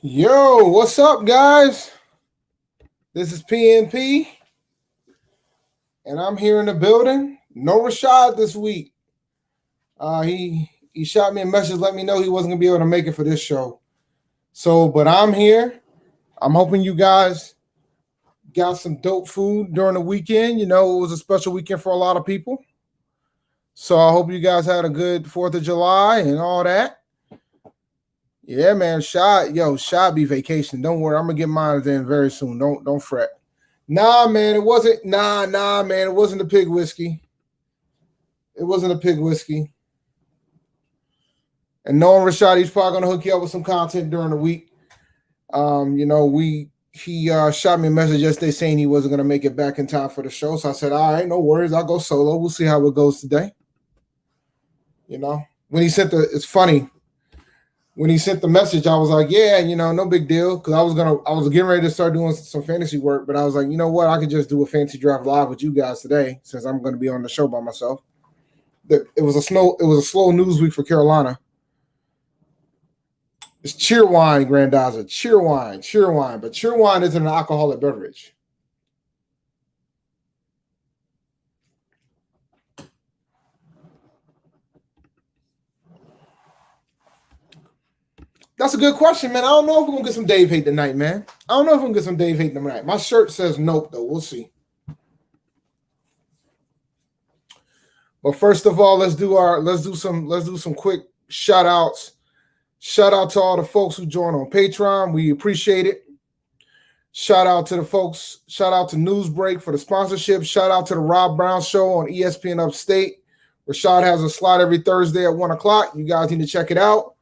Yo, what's up, guys? This is PNP, and I'm here in the building. No Rashad this week. He shot me a message, let me know he wasn't gonna be able to make it for this show. But I'm here. I'm hoping you guys got some dope food during the weekend. You know, it was a special weekend for a lot of people. So I hope you guys had a good 4th of July and all that. Yeah, man, Shad be vacation. Don't worry, I'm gonna get mine in very soon. Don't fret. Nah, man, it wasn't. Nah, man, it wasn't the pig whiskey. It wasn't a pig whiskey. And knowing Rashad, he's probably gonna hook you up with some content during the week. He shot me a message yesterday saying he wasn't gonna make it back in time for the show. So I said, all right, no worries, I'll go solo. We'll see how it goes today. You know, when he sent it's funny. When he sent the message, I was like, yeah, no big deal. Because I was getting ready to start doing some fantasy work, but I was like, you know what? I could just do a fantasy draft live with you guys today since I'm going to be on the show by myself. It was a slow news week for Carolina. It's Cheerwine, Grandazza. Cheerwine. But Cheerwine isn't an alcoholic beverage. That's a good question, man. I don't know if we're going to get some Dave hate tonight, man. My shirt says nope, though. We'll see. But first of all, let's do some quick shout outs. Shout out to all the folks who joined on Patreon. We appreciate it. Shout out to the folks. Shout out to Newsbreak for the sponsorship. Shout out to the Rob Brown Show on ESPN Upstate. Rashad has a slot every Thursday at 1:00. You guys need to check it out.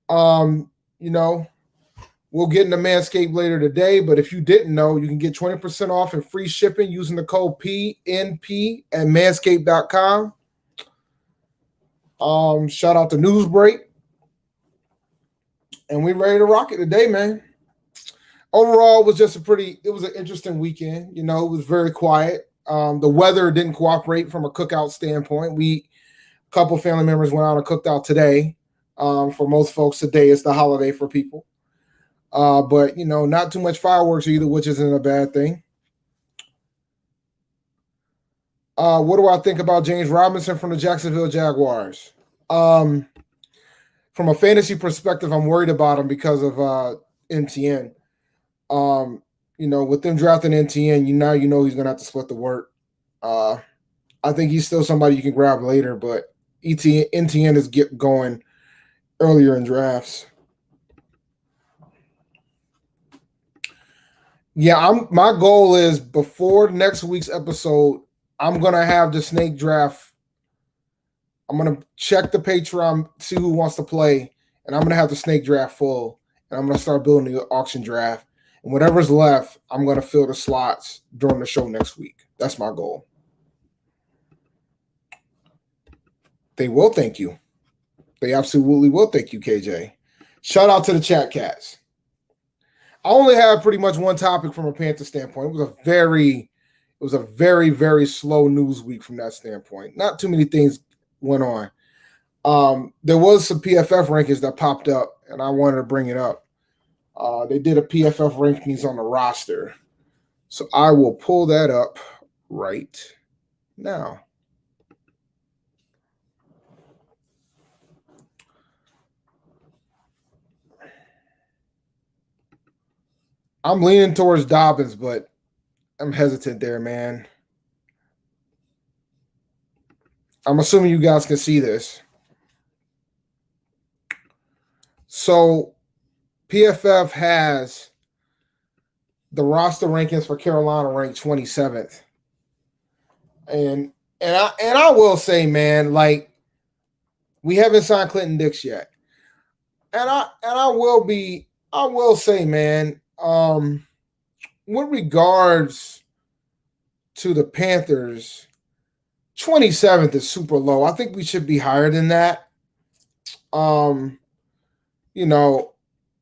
We'll get into Manscaped later today, but if you didn't know, you can get 20% off and free shipping using the code PNP at manscaped.com. Shout out to Newsbreak. And we're ready to rock it today, man. Overall, it was an interesting weekend. It was very quiet. The weather didn't cooperate from a cookout standpoint. A couple family members went out and cooked out today. For most folks, today is the holiday for people. But not too much fireworks either, which isn't a bad thing. What do I think about James Robinson from the Jacksonville Jaguars? From a fantasy perspective, I'm worried about him because of NTN. With them drafting NTN, you know he's going to have to split the work. I think he's still somebody you can grab later, but NTN is going earlier in drafts. Yeah, my goal is before next week's episode, I'm gonna have the snake draft. I'm gonna check the Patreon, see who wants to play, and I'm gonna have the snake draft full, and I'm gonna start building the auction draft. And whatever's left, I'm gonna fill the slots during the show next week. That's my goal. They will thank you. They absolutely will thank you, KJ. Shout out to the chat cats. I only have pretty much one topic from a Panther standpoint. It was a very, very slow news week from that standpoint. Not too many things went on. There was some PFF rankings that popped up, and I wanted to bring it up. They did a PFF rankings on the roster. So I will pull that up right now. I'm leaning towards Dobbins, but I'm hesitant there, man. I'm assuming you guys can see this. So PFF has the roster rankings for Carolina ranked 27th. And I will say, man, like, we haven't signed Clinton Dix yet. And I will say, man, with regards to the Panthers, 27th is super low. I think we should be higher than that. You know,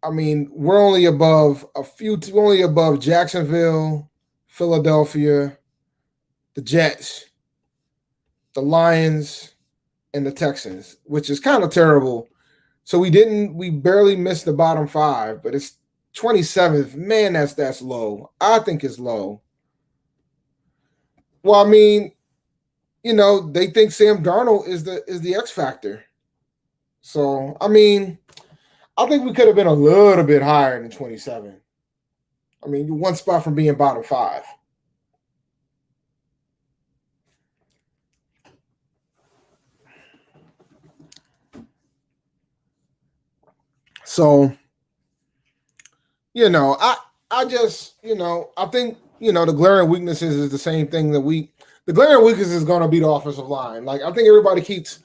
I mean, we're only above Jacksonville, Philadelphia, the Jets, the Lions, and the Texans, which is kind of terrible. So we barely missed the bottom 5, but it's 27th. Man, that's low. I think it's low. Well, I mean, you know, they think Sam Darnold is the X factor. So, I mean, I think we could have been a little bit higher than 27. I mean, you're one spot from being bottom 5. So, you know, I just, you know, I think, you know, the glaring weaknesses is the same thing the glaring weakness is going to be the offensive line. Like, I think everybody keeps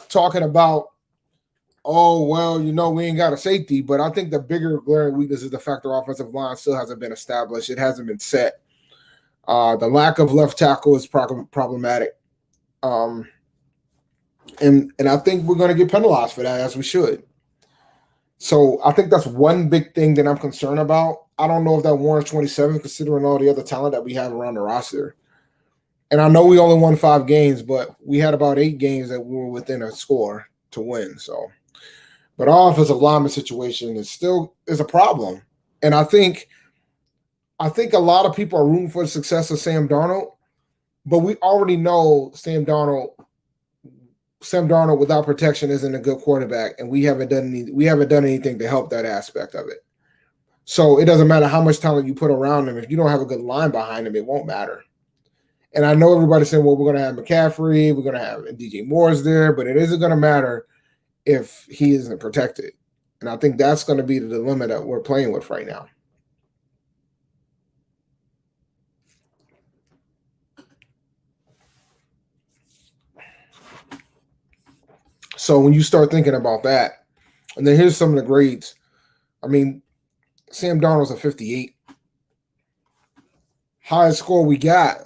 talking about, oh, well, you know, we ain't got a safety, but I think the bigger glaring weakness is the fact the offensive line still hasn't been established. It hasn't been set. The lack of left tackle is problematic. And I think we're going to get penalized for that, as we should. So I think that's one big thing that I'm concerned about. I don't know if that warrants 27, considering all the other talent that we have around the roster. And I know we only won 5 games, but we had about 8 games that we were within a score to win. So, but our offensive lineman situation is a problem. And I think a lot of people are rooting for the success of Sam Darnold, but we already know Sam Darnold without protection isn't a good quarterback, and we haven't done anything to help that aspect of it. So it doesn't matter how much talent you put around him. If you don't have a good line behind him, it won't matter. And I know everybody's saying, well, we're going to have McCaffrey, we're going to have DJ Moore's there, but it isn't going to matter if he isn't protected. And I think that's going to be the dilemma that we're playing with right now. So when you start thinking about that, and then here's some of the grades. I mean, Sam Darnold's a 58. Highest score we got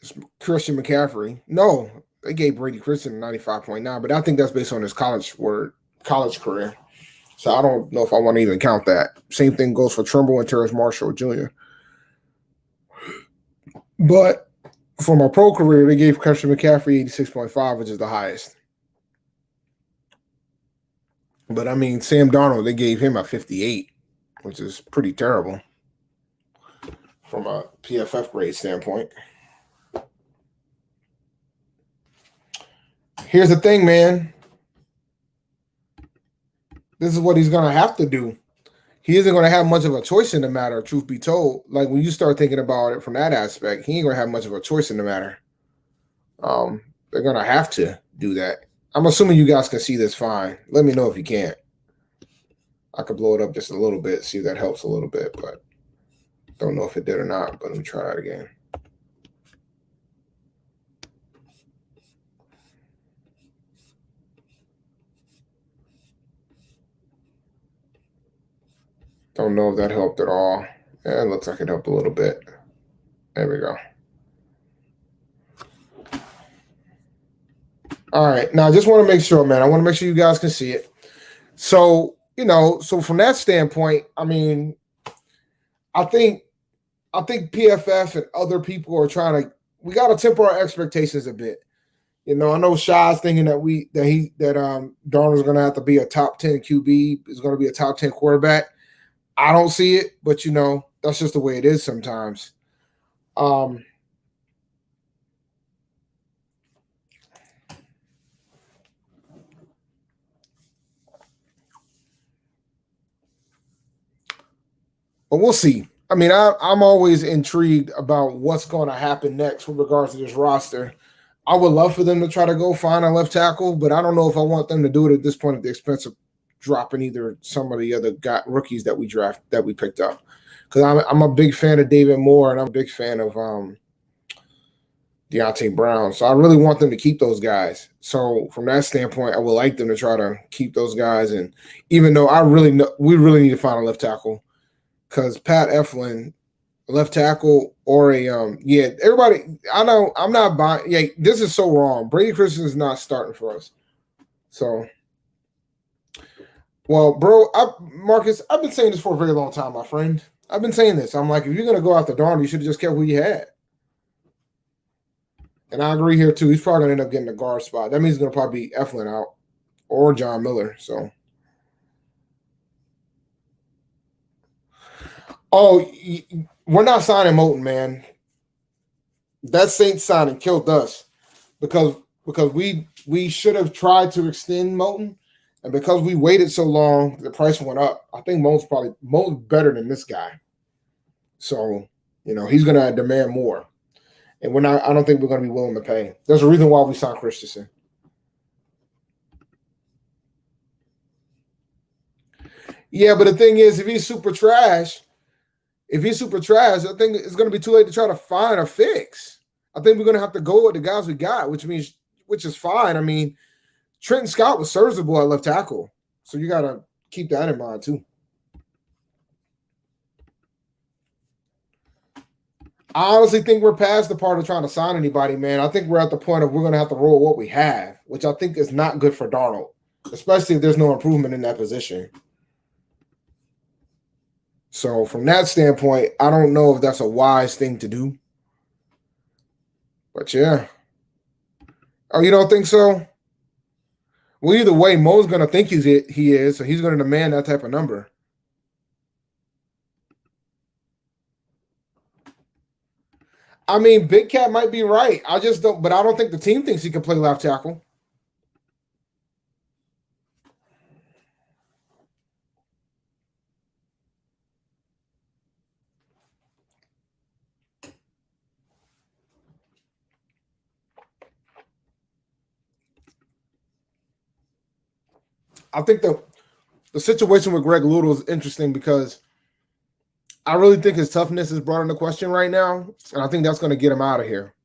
is Christian McCaffrey. No, they gave Brady Christian a 95.9, but I think that's based on his college career. So I don't know if I want to even count that. Same thing goes for Trimble and Terrace Marshall Jr. But for my pro career, they gave Christian McCaffrey 86.5, which is the highest. But I mean, Sam Darnold, they gave him a 58, which is pretty terrible from a PFF grade standpoint. Here's the thing, man. This is what he's going to have to do. He isn't going to have much of a choice in the matter, truth be told. Like, when you start thinking about it from that aspect, he ain't going to have much of a choice in the matter. They're going to have to do that. I'm assuming you guys can see this fine. Let me know if you can't. I could blow it up just a little bit, see if that helps a little bit, but don't know if it did or not. But let me try that again. Don't know if that helped at all. Yeah, it looks like it helped a little bit. There we go. All right. Now, I just want to make sure, man. I want to make sure you guys can see it. So, you know, so from that standpoint, I mean, I think PFF and other people are we got to temper our expectations a bit. You know, I know Shaw's thinking that Darnold's going to have to be a top 10 QB, is going to be a top 10 quarterback. I don't see it, but, you know, that's just the way it is sometimes. But we'll see. I mean, I'm always intrigued about what's going to happen next with regards to this roster. I would love for them to try to go find a left tackle, but I don't know if I want them to do it at this point at the expense of dropping either some of the other rookies that we picked up. Because I'm a big fan of David Moore and I'm a big fan of Deontay Brown. So I really want them to keep those guys. So from that standpoint, I would like them to try to keep those guys. And even though we really need to find a left tackle, because Pat Eflin, left tackle or everybody. I know I'm not buying. Yeah, this is so wrong. Brady Christensen is not starting for us. So, well, bro, Marcus, I've been saying this for a very long time, my friend. I've been saying this. I'm like, if you're gonna go after Darnold, you should have just kept who you had. And I agree here too. He's probably gonna end up getting the guard spot. That means it's gonna probably be Eflin out or John Miller. So, we're not signing Moton, man. That Saints signing killed us because we should have tried to extend Moton, and because we waited so long, the price went up. I think Moton's better than this guy. So, he's gonna demand more. And I don't think we're going to be willing to pay. There's a reason why we signed Christensen. Yeah, but the thing is, if he's super trash, I think it's going to be too late to try to find a fix. I think we're going to have to go with the guys we got, which is fine. I mean, Trenton Scott was serviceable at left tackle. So you got to keep that in mind too. I honestly think we're past the part of trying to sign anybody, man. I think we're at the point of we're going to have to roll what we have, which I think is not good for Darnold, especially if there's no improvement in that position. So from that standpoint, I don't know if that's a wise thing to do. But yeah. Oh, you don't think so? Well, either way, Mo's going to think he is, so he's going to demand that type of number. I mean, Big Cat might be right. I don't think the team thinks he can play left tackle. I think the situation with Greg Little is interesting because I really think his toughness is brought into question right now, and I think that's going to get him out of here.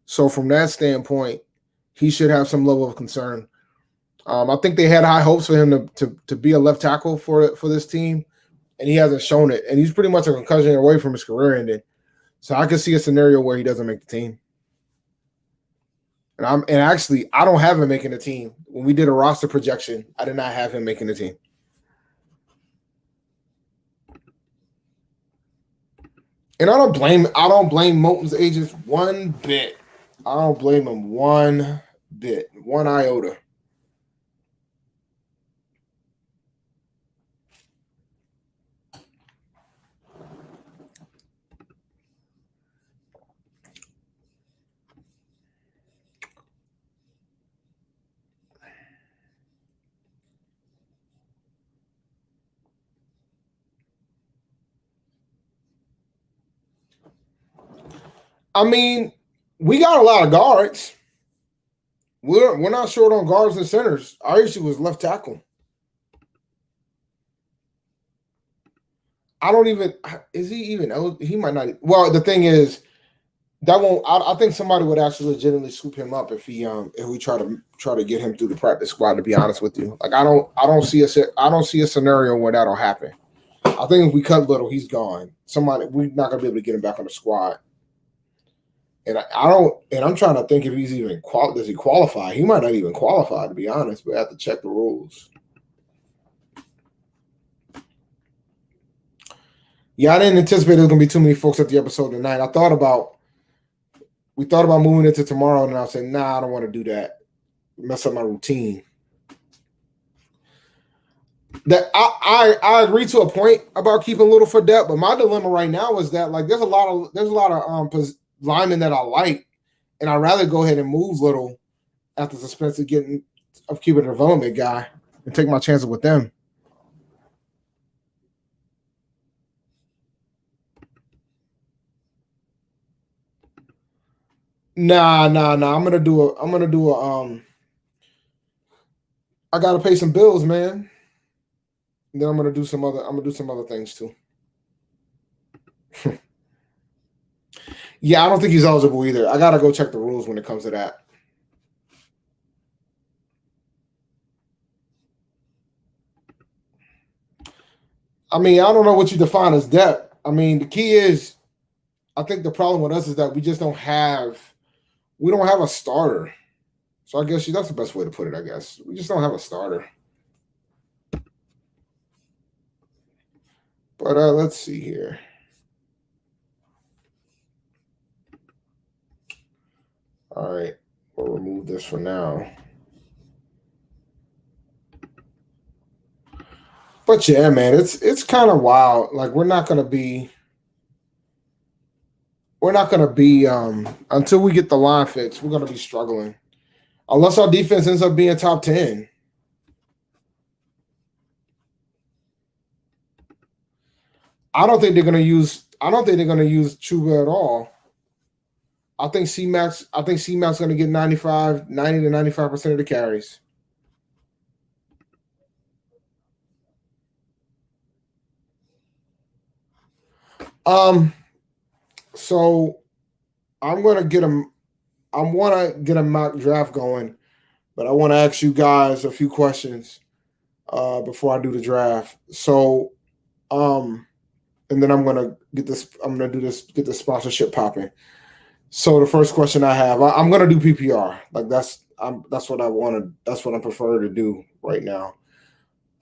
So from that standpoint, he should have some level of concern. I think they had high hopes for him to be a left tackle for this team, and he hasn't shown it. And he's pretty much a concussion away from his career ending. So I could see a scenario where he doesn't make the team. And actually, I don't have him making the team. When we did a roster projection, I did not have him making the team. And I don't blame Moton's agents one bit. I don't blame him one bit, one iota. I mean, we got a lot of guards. We're not short on guards and centers. Our issue was left tackle. Is he even, he might not. Well, the thing is, that won't, I think somebody would actually legitimately scoop him up if we try to get him through the practice squad, to be honest with you. Like, I don't see a scenario where that'll happen. I think if we cut Little, he's gone. We're not going to be able to get him back on the squad. And I'm trying to think if he's even does he qualify? He might not even qualify, to be honest, but I have to check the rules. Yeah, I didn't anticipate there was gonna be too many folks at the episode tonight. We thought about moving it to tomorrow, and I said, nah, I don't want to do that. Mess up my routine. That I agree to a point about keeping Little for depth, but my dilemma right now is that, like, there's a lot of linemen that I like, and I'd rather go ahead and move Little at the expense of keeping a development guy and take my chances with them. Nah. I'm gonna do a I gotta pay some bills, man. And then I'm gonna do some other things too. Yeah, I don't think he's eligible either. I gotta go check the rules when it comes to that. I mean, I don't know what you define as depth. I mean, the key is, I think the problem with us is that we don't have a starter. So I guess that's the best way to put it, I guess. We just don't have a starter. But let's see here. All right, we'll remove this for now. But yeah, man, it's kind of wild. Like we're not gonna be until we get the line fixed, we're gonna be struggling. Unless our defense ends up being top 10. I don't think they're gonna use Chuba at all. I think C-Mac's gonna get 90 to 95% of the carries. So I want to get a mock draft going, but I want to ask you guys a few questions before I do the draft. So and then I'm gonna get the sponsorship popping. So the first question I have, I'm gonna do PPR. Like that's what I prefer to do right now.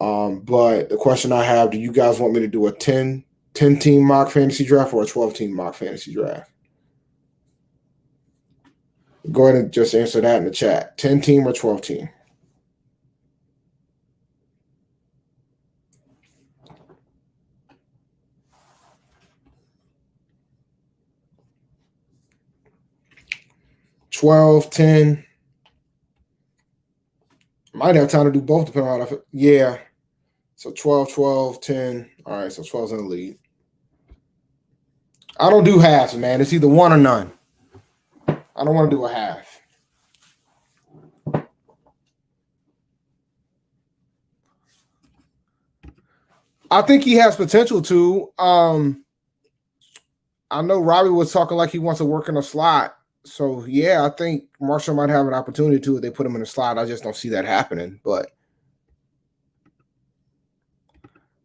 But the question I have, do you guys want me to do a 10 team mock fantasy draft or a 12 team mock fantasy draft? Go ahead and just answer that in the chat. 10 team or 12 team? $12, $10. Might have time to do both depending on it. Yeah. So 12, 12, 10. All right, so 12's in the lead. I don't do halves, man. It's either one or none. I don't want to do a half. I think he has potential to. I know Robbie was talking like he wants to work in a slot. So, yeah, I think Marshall might have an opportunity to if they put him in a slot. I just don't see that happening. But,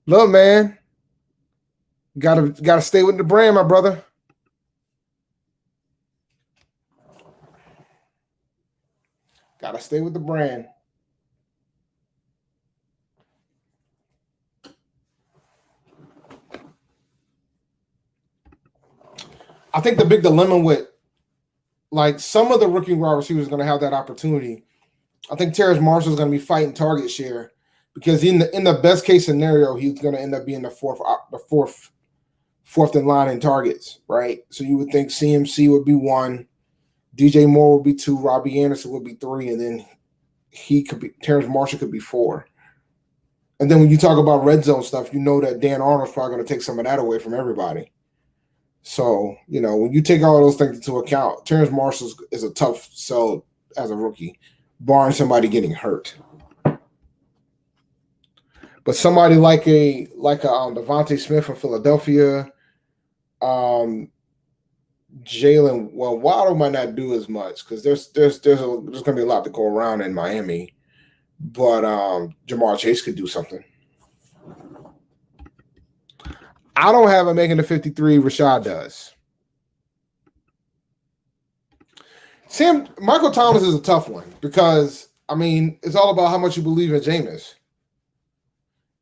look, man, gotta stay with the brand, my brother. Gotta stay with the brand. I think the big dilemma with like some of the rookie wide receivers going to have that opportunity. I think Terrace Marshall is going to be fighting target share because in the best case scenario, he's going to end up being the fourth in line in targets, right? So you would think CMC would be 1, DJ Moore would be 2, Robbie Anderson would be 3, and then Terrace Marshall could be 4. And then when you talk about red zone stuff, you know that Dan Arnold's probably going to take some of that away from everybody. So, when you take all those things into account, Terrace Marshall is a tough sell as a rookie, barring somebody getting hurt. But somebody like a Davonte Smith from Philadelphia, Jalen, well, Waddle might not do as much because there's going to be a lot to go around in Miami. But Jamar Chase could do something. I don't have him making the 53. Rashad does. Michael Thomas is a tough one because, it's all about how much you believe in Jameis.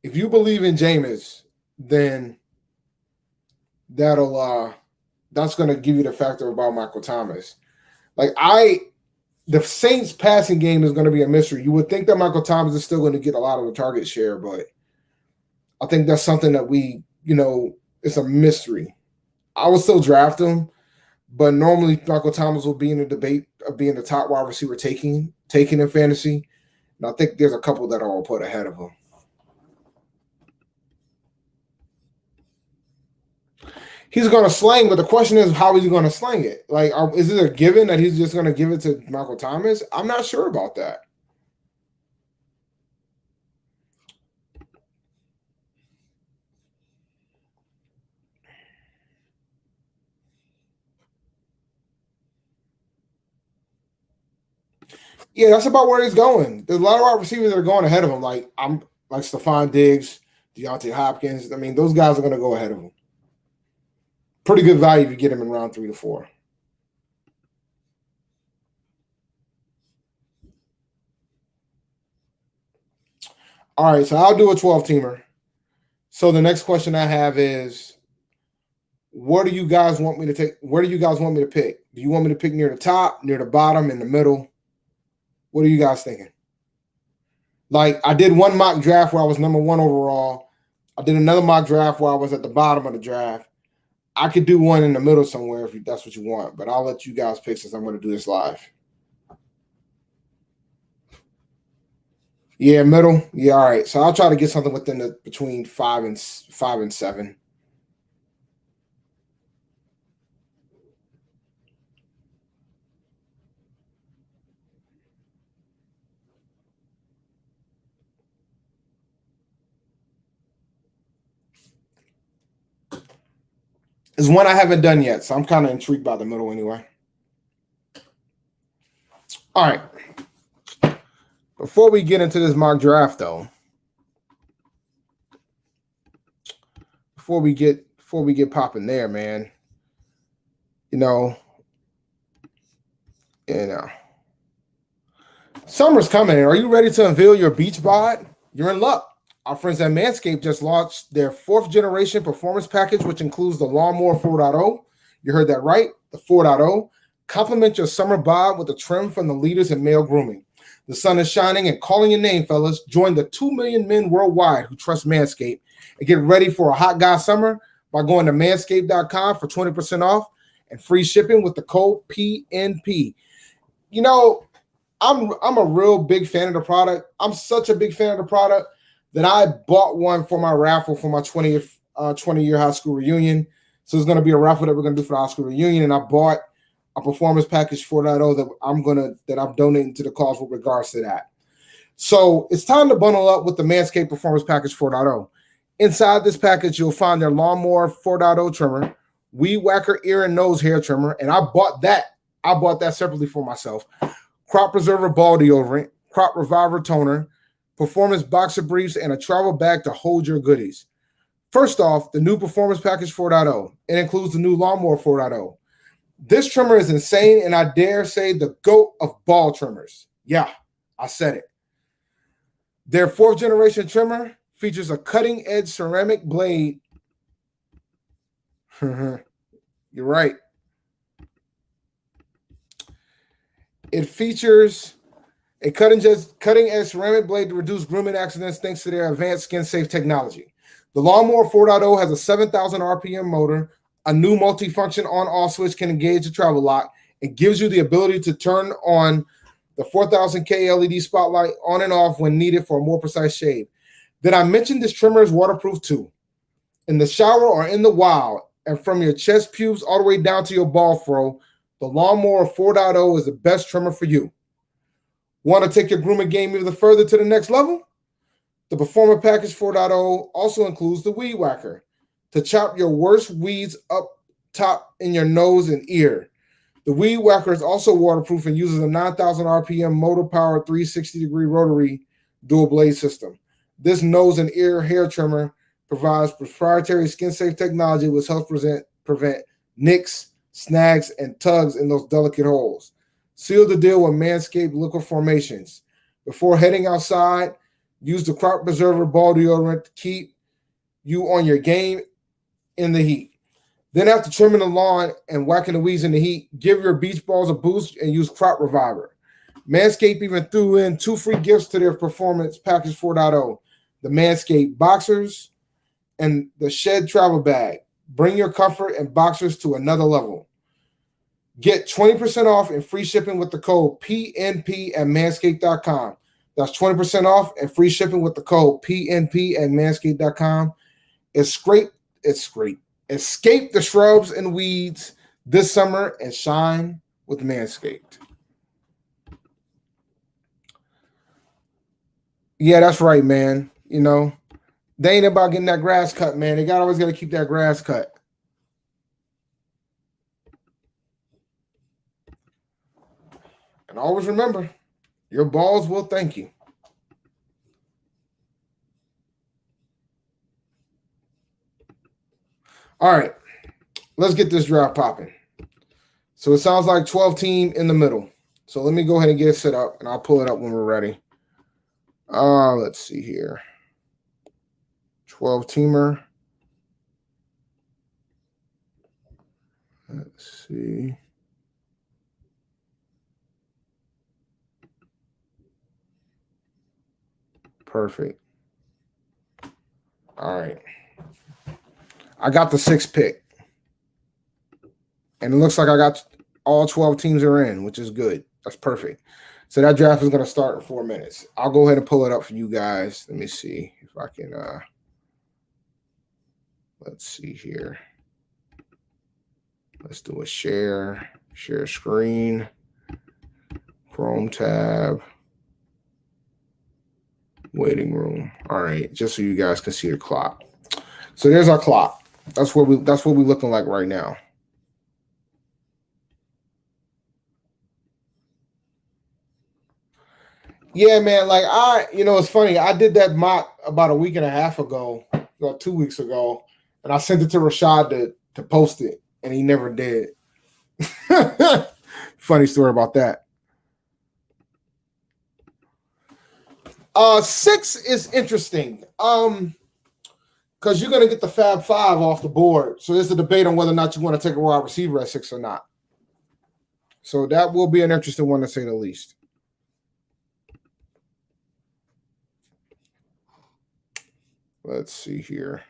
If you believe in Jameis, then that's going to give you the factor about Michael Thomas. The Saints passing game is going to be a mystery. You would think that Michael Thomas is still going to get a lot of the target share, but I think that's something that we, it's a mystery. I will still draft him, but normally Michael Thomas will be in the debate of being the top wide receiver taking in fantasy. And I think there's a couple that I'll put ahead of him. He's going to slang, but the question is, how is he going to slang it? Is it a given that he's just going to give it to Michael Thomas? I'm not sure about that. Yeah, that's about where he's going. There's a lot of wide receivers that are going ahead of him. Like Stephon Diggs, Deontay Hopkins. I mean, those guys are going to go ahead of him. Pretty good value if you get him in round 3 to 4. All right, so I'll do a 12-teamer. So the next question I have is, what do you guys want me to take? Where do you guys want me to pick? Do you want me to pick near the top, near the bottom, in the middle? What are you guys thinking? Like, I did one mock draft where I was number 1 overall. I did another mock draft where I was at the bottom of the draft. I could do one in the middle somewhere if that's what you want, but I'll let you guys pick since I'm going to do this live. Yeah, middle. Yeah, all right. So I'll try to get something between 5 and 7. Is one I haven't done yet, so I'm kind of intrigued by the middle anyway. All right. Before we get into this mock draft, though, before we get popping there, man, summer's coming. Are you ready to unveil your beach bod? You're in luck. Our friends at Manscaped just launched their 4th generation performance package, which includes the Lawnmower 4.0. You heard that right, the 4.0. Complement your summer bod with a trim from the leaders in male grooming. The sun is shining and calling your name, fellas. Join the 2 million men worldwide who trust Manscaped and get ready for a hot guy summer by going to manscaped.com for 20% off and free shipping with the code PNP. I'm a real big fan of the product. I'm such a big fan of the product that I bought one for my raffle for my 20-year high school reunion. So it's going to be a raffle that we're going to do for the high school reunion, and I bought a performance package 4.0 that I'm donating to the cause with regards to that. So it's time to bundle up with the Manscaped Performance Package 4.0. Inside this package, you'll find their Lawnmower 4.0 trimmer, Weed Whacker ear and nose hair trimmer, and I bought that separately for myself. Crop Preserver ball deodorant, Crop Reviver toner, performance boxer briefs, and a travel bag to hold your goodies. First off, the new Performance Package 4.0. It includes the new Lawnmower 4.0. This trimmer is insane, and I dare say the GOAT of ball trimmers. Yeah, I said it. Their 4th generation trimmer features a cutting-edge ceramic blade. You're right. It features a cutting-edge ceramic blade to reduce grooming accidents thanks to their advanced skin-safe technology. The Lawnmower 4.0 has a 7,000 RPM motor, a new multi-function on-off switch can engage the travel lock, and gives you the ability to turn on the 4000K LED spotlight on and off when needed for a more precise shave. Did I mention this trimmer is waterproof too? In the shower or in the wild, and from your chest pubes all the way down to your ball fro, the Lawnmower 4.0 is the best trimmer for you. Want to take your grooming game even further to the next level? The Performance Package 4.0 also includes the Weed Whacker to chop your worst weeds up top in your nose and ear. The Weed Whacker is also waterproof and uses a 9,000 RPM motor-powered 360-degree rotary dual blade system. This nose and ear hair trimmer provides proprietary skin-safe technology which helps prevent nicks, snags, and tugs in those delicate holes. Seal the deal with Manscaped liquid formations. Before heading outside, use the Crop Preserver ball deodorant to keep you on your game in the heat. Then after trimming the lawn and whacking the weeds in the heat, give your beach balls a boost and use Crop Reviver. Manscaped even threw in 2 free gifts to their Performance Package 4.0, the Manscaped Boxers and the Shed Travel Bag. Bring your comfort and boxers to another level. Get 20% off and free shipping with the code PNP at manscaped.com. That's 20% off and free shipping with the code PNP at manscaped.com. It's great. Escape the shrubs and weeds this summer and shine with Manscaped. Yeah, that's right, man. They ain't about getting that grass cut, man. They always got to keep that grass cut. And always remember, Your balls will thank you. All right, let's get this draft popping. So it sounds like 12 team in the middle. So let me go ahead and get it set up, and I'll pull it up when we're ready. Let's see here. 12 teamer. Let's see. Perfect. All right. I got the 6th pick. And it looks like I got all 12 teams are in, which is good. That's perfect. So that draft is going to start in 4 minutes. I'll go ahead and pull it up for you guys. Let me see if I can. Let's see here. Let's do a share screen, Chrome tab, waiting room. All right, just so you guys can see the clock. So there's our clock. That's what we're looking like right now. Yeah, man. Like it's funny. I did that mock about a week and a half ago, or 2 weeks ago, and I sent it to Rashad to post it, and he never did. Funny story about that. 6 is interesting. Because you're gonna get the Fab 5 off the board. So there's a debate on whether or not you want to take a wide receiver at 6 or not. So that will be an interesting one to say the least. Let's see here.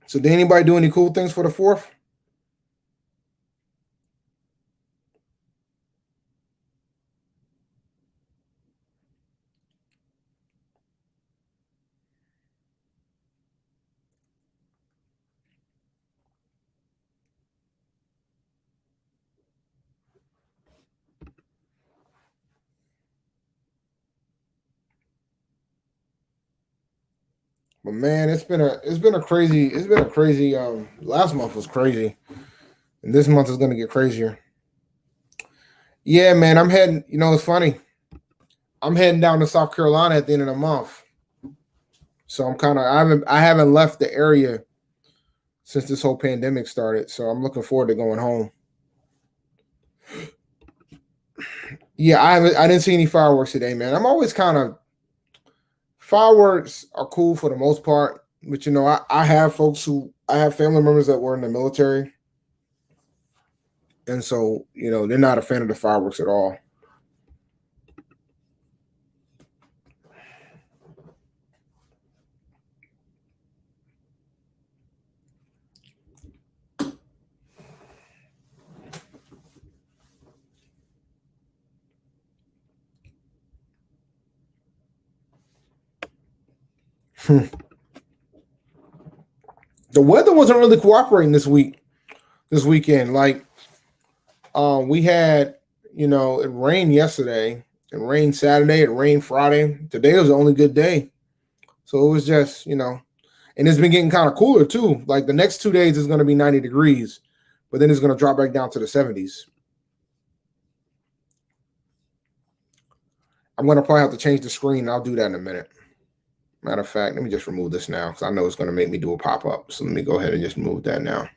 So did anybody do any cool things for the 4th? But man, it's been a crazy last month was crazy. And this month is gonna get crazier. Yeah, man, I'm heading, it's funny. I'm heading down to South Carolina at the end of the month. So I haven't left the area since this whole pandemic started. So I'm looking forward to going home. Yeah, I didn't see any fireworks today, man. I'm always fireworks are cool for the most part, but I have family members that were in the military, and so they're not a fan of the fireworks at all. The weather wasn't really cooperating this weekend. Like, we had, it rained yesterday, it rained Saturday, it rained Friday. Today was the only good day. So it was just, and it's been getting kind of cooler too. Like the next 2 days is going to be 90 degrees, but then it's going to drop back down to the 70s. I'm going to probably have to change the screen. I'll do that in a minute. Matter of fact, let me just remove this now because I know it's going to make me do a pop-up. So let me go ahead and just move that now.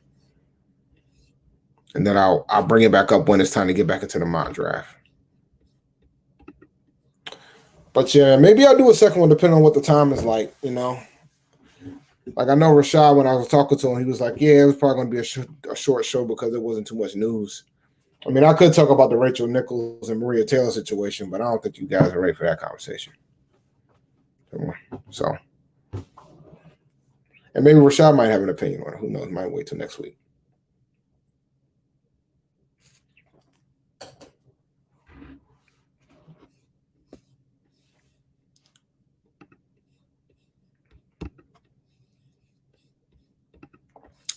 And then I'll bring it back up when it's time to get back into the mock draft. But yeah, maybe I'll do a second one depending on what the time is like, Like I know Rashad, when I was talking to him, he was like, yeah, it was probably going to be a short show because there wasn't too much news. I mean, I could talk about the Rachel Nichols and Maria Taylor situation, but I don't think you guys are ready for that conversation. So, and maybe Rashad might have an opinion on it. Who knows? Might wait till next week.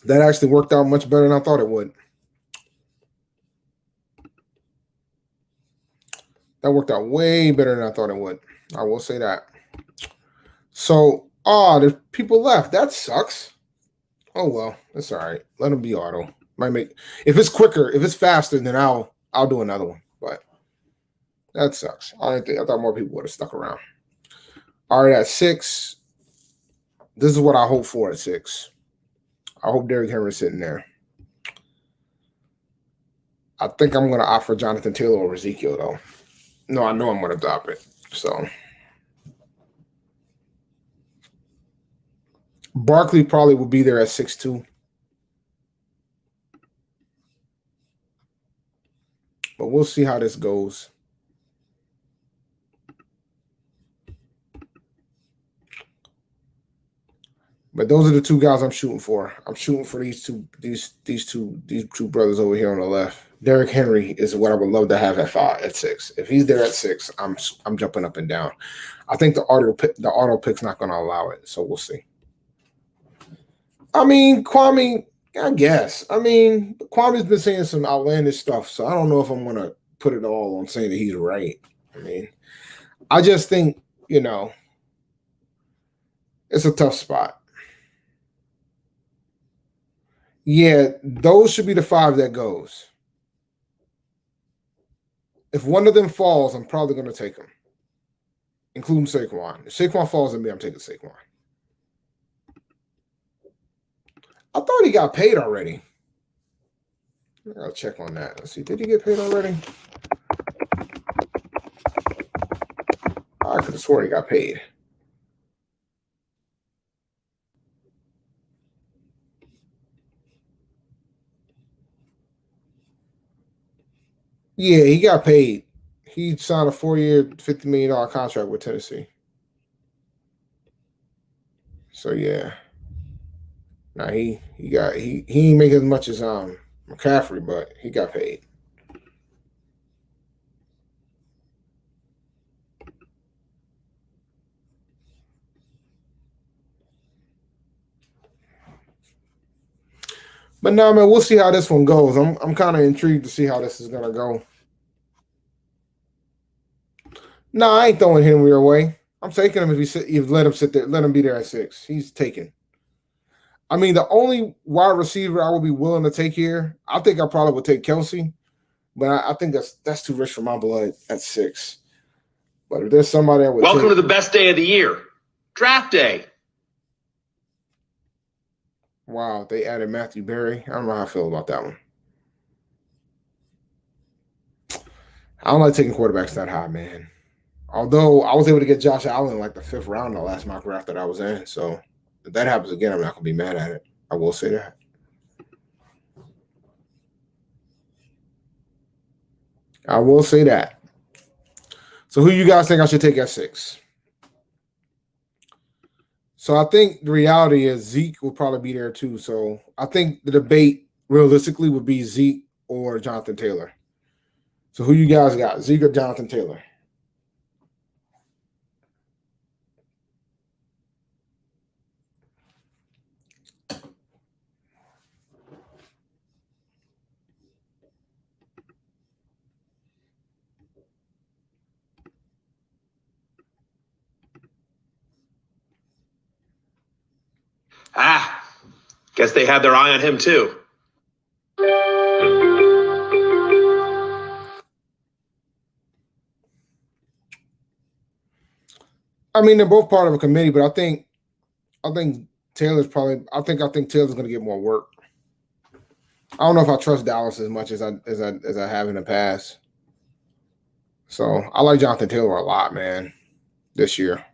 That actually worked out much better than I thought it would. That worked out way better than I thought it would. I will say that. So, there's people left. That sucks. Oh well, that's all right. Let them be auto. Might make if it's quicker, if it's faster, then I'll do another one. But that sucks. I thought more people would have stuck around. All right, at 6. This is what I hope for at 6. I hope Derrick Henry's sitting there. I think I'm going to offer Jonathan Taylor over Ezekiel, though. No, I know I'm going to drop it. So Barkley probably will be there at 6'2". But we'll see how this goes. But those are the two guys I'm shooting for. I'm shooting for these two brothers over here on the left. Derrick Henry is what I would love to have at 6. If he's there at 6, I'm jumping up and down. I think the auto pick's not going to allow it, so we'll see. I mean, Kwame, I guess. I mean, Kwame's been saying some outlandish stuff, so I don't know if I'm going to put it all on saying that he's right. I mean, I just think, it's a tough spot. Yeah, those should be the 5 that goes. If one of them falls, I'm probably going to take him, including Saquon. If Saquon falls on me, I'm taking Saquon. I thought he got paid already. I'll check on that. Let's see. Did he get paid already? I could have sworn he got paid. Yeah, he got paid. He signed a 4-year, $50 million contract with Tennessee. So yeah. Now he ain't make as much as McCaffrey, but he got paid. But no, man, we'll see how this one goes. I'm kind of intrigued to see how this is gonna go. No, I ain't throwing Henry away. I'm taking him if you let him sit there, let him be there at 6. He's taken. I mean, the only wide receiver I would be willing to take here, I think I probably would take Kelsey, but I think that's too rich for my blood at 6. But if there's somebody I would Welcome to the best day of the year, draft day. Wow, they added Matthew Berry. I don't know how I feel about that one. I don't like taking quarterbacks that high, man. Although I was able to get Josh Allen like the 5th round in the last mock draft that I was in. So if that happens again, I'm not going to be mad at it. I will say that. I will say that. So who you guys think I should take at 6? So I think the reality is Zeke will probably be there too. So I think the debate realistically would be Zeke or Jonathan Taylor. So who you guys got, Zeke or Jonathan Taylor? Guess they had their eye on him too. I mean, they're both part of a committee, but I think Taylor's probably. I think Taylor's going to get more work. I don't know if I trust Dallas as much as I have in the past. So I like Jonathan Taylor a lot, man. This year,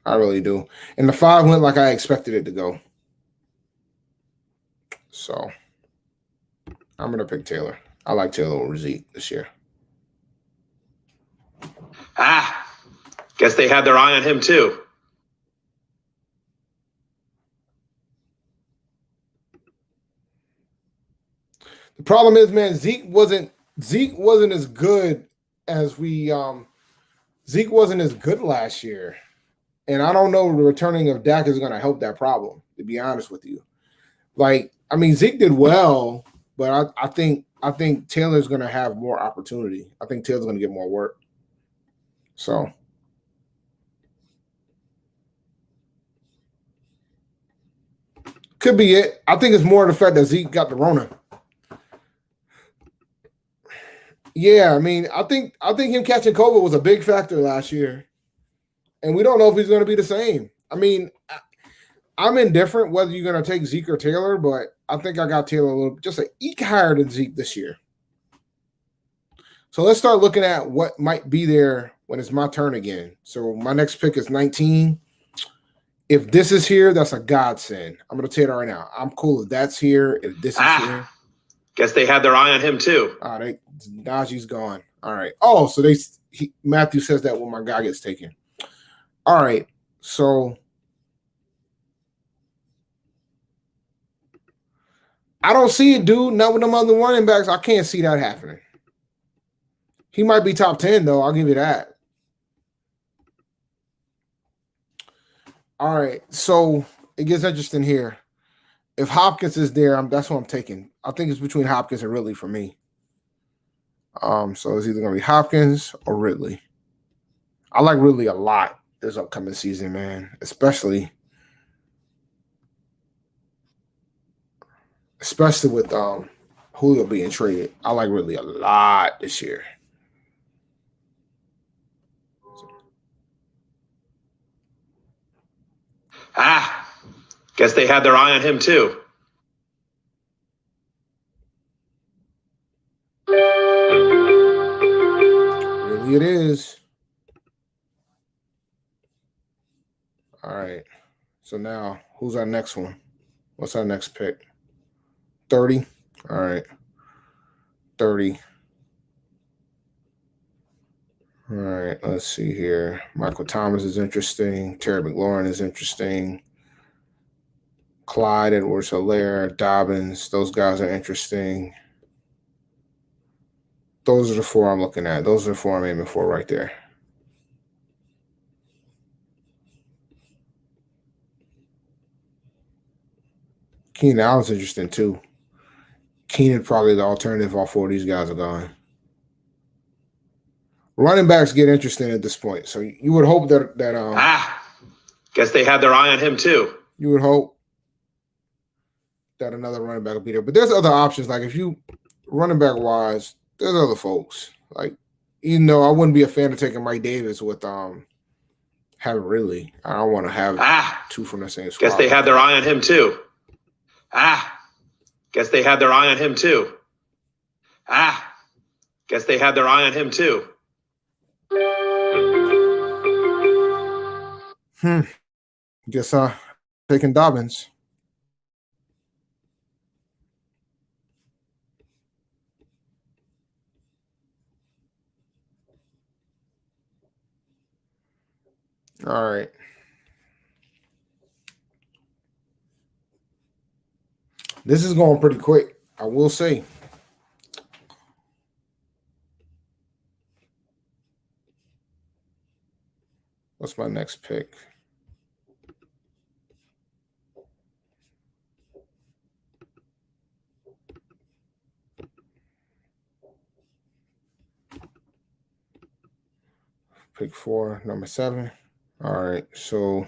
I really do. And the 5 went like I expected it to go. So I'm going to pick Taylor. I like Taylor over Zeke this year. Guess they had their eye on him too. The problem is, man, Zeke wasn't as good as Zeke wasn't as good last year. And I don't know the returning of Dak is going to help that problem, to be honest with you. Like, I mean, Zeke did well, but I think Taylor's going to have more opportunity. I think Taylor's going to get more work. So could be it. I think it's more the fact that Zeke got the Rona. Yeah, I mean, I think him catching COVID was a big factor last year, and we don't know if he's going to be the same. I mean, I'm indifferent whether you're going to take Zeke or Taylor, but I think I got Taylor a little just an eke higher than Zeke this year. So let's start looking at what might be there when it's my turn again. So my next pick is 19. If this is here, that's a godsend. I'm going to tell you that right now. I'm cool if that's here. If this is here. Guess they had their eye on him too. All right, Najee's gone. All right. Oh, so Matthew says that when my guy gets taken. All right. So I don't see it, dude. Not with them other running backs. I can't see that happening. He might be top 10, though. I'll give you that. All right. So it gets interesting here. If Hopkins is there, that's what I'm taking. I think it's between Hopkins and Ridley for me. So it's either going to be Hopkins or Ridley. I like Ridley a lot this upcoming season, man, especially with Julio being traded. I like Ridley a lot this year. Guess they had their eye on him too. Really it is. All right. So now, who's our next one? What's our next pick? 30? All right. 30. All right. Let's see here. Michael Thomas is interesting. Terry McLaurin is interesting. Clyde Edwards-Helaire, Dobbins. Those guys are interesting. Those are the four I'm looking at. Those are the four I'm aiming for right there. Keenan Allen's interesting too. Keenan probably the alternative. All four of these guys are gone. Running backs get interesting at this point. So you would hope that guess they had their eye on him too. You would hope that another running back will be there. But there's other options. Like if you running back wise, there's other folks. Like, even though I wouldn't be a fan of taking Mike Davis with having Ridley. I don't want to have two from the same squad. Guess they had their eye on him too. Guess they had their eye on him too. Guess they had their eye on him too. Guess taking Dobbins. All right. This is going pretty quick, I will say. What's my next pick? Pick 4, number 7. All right, so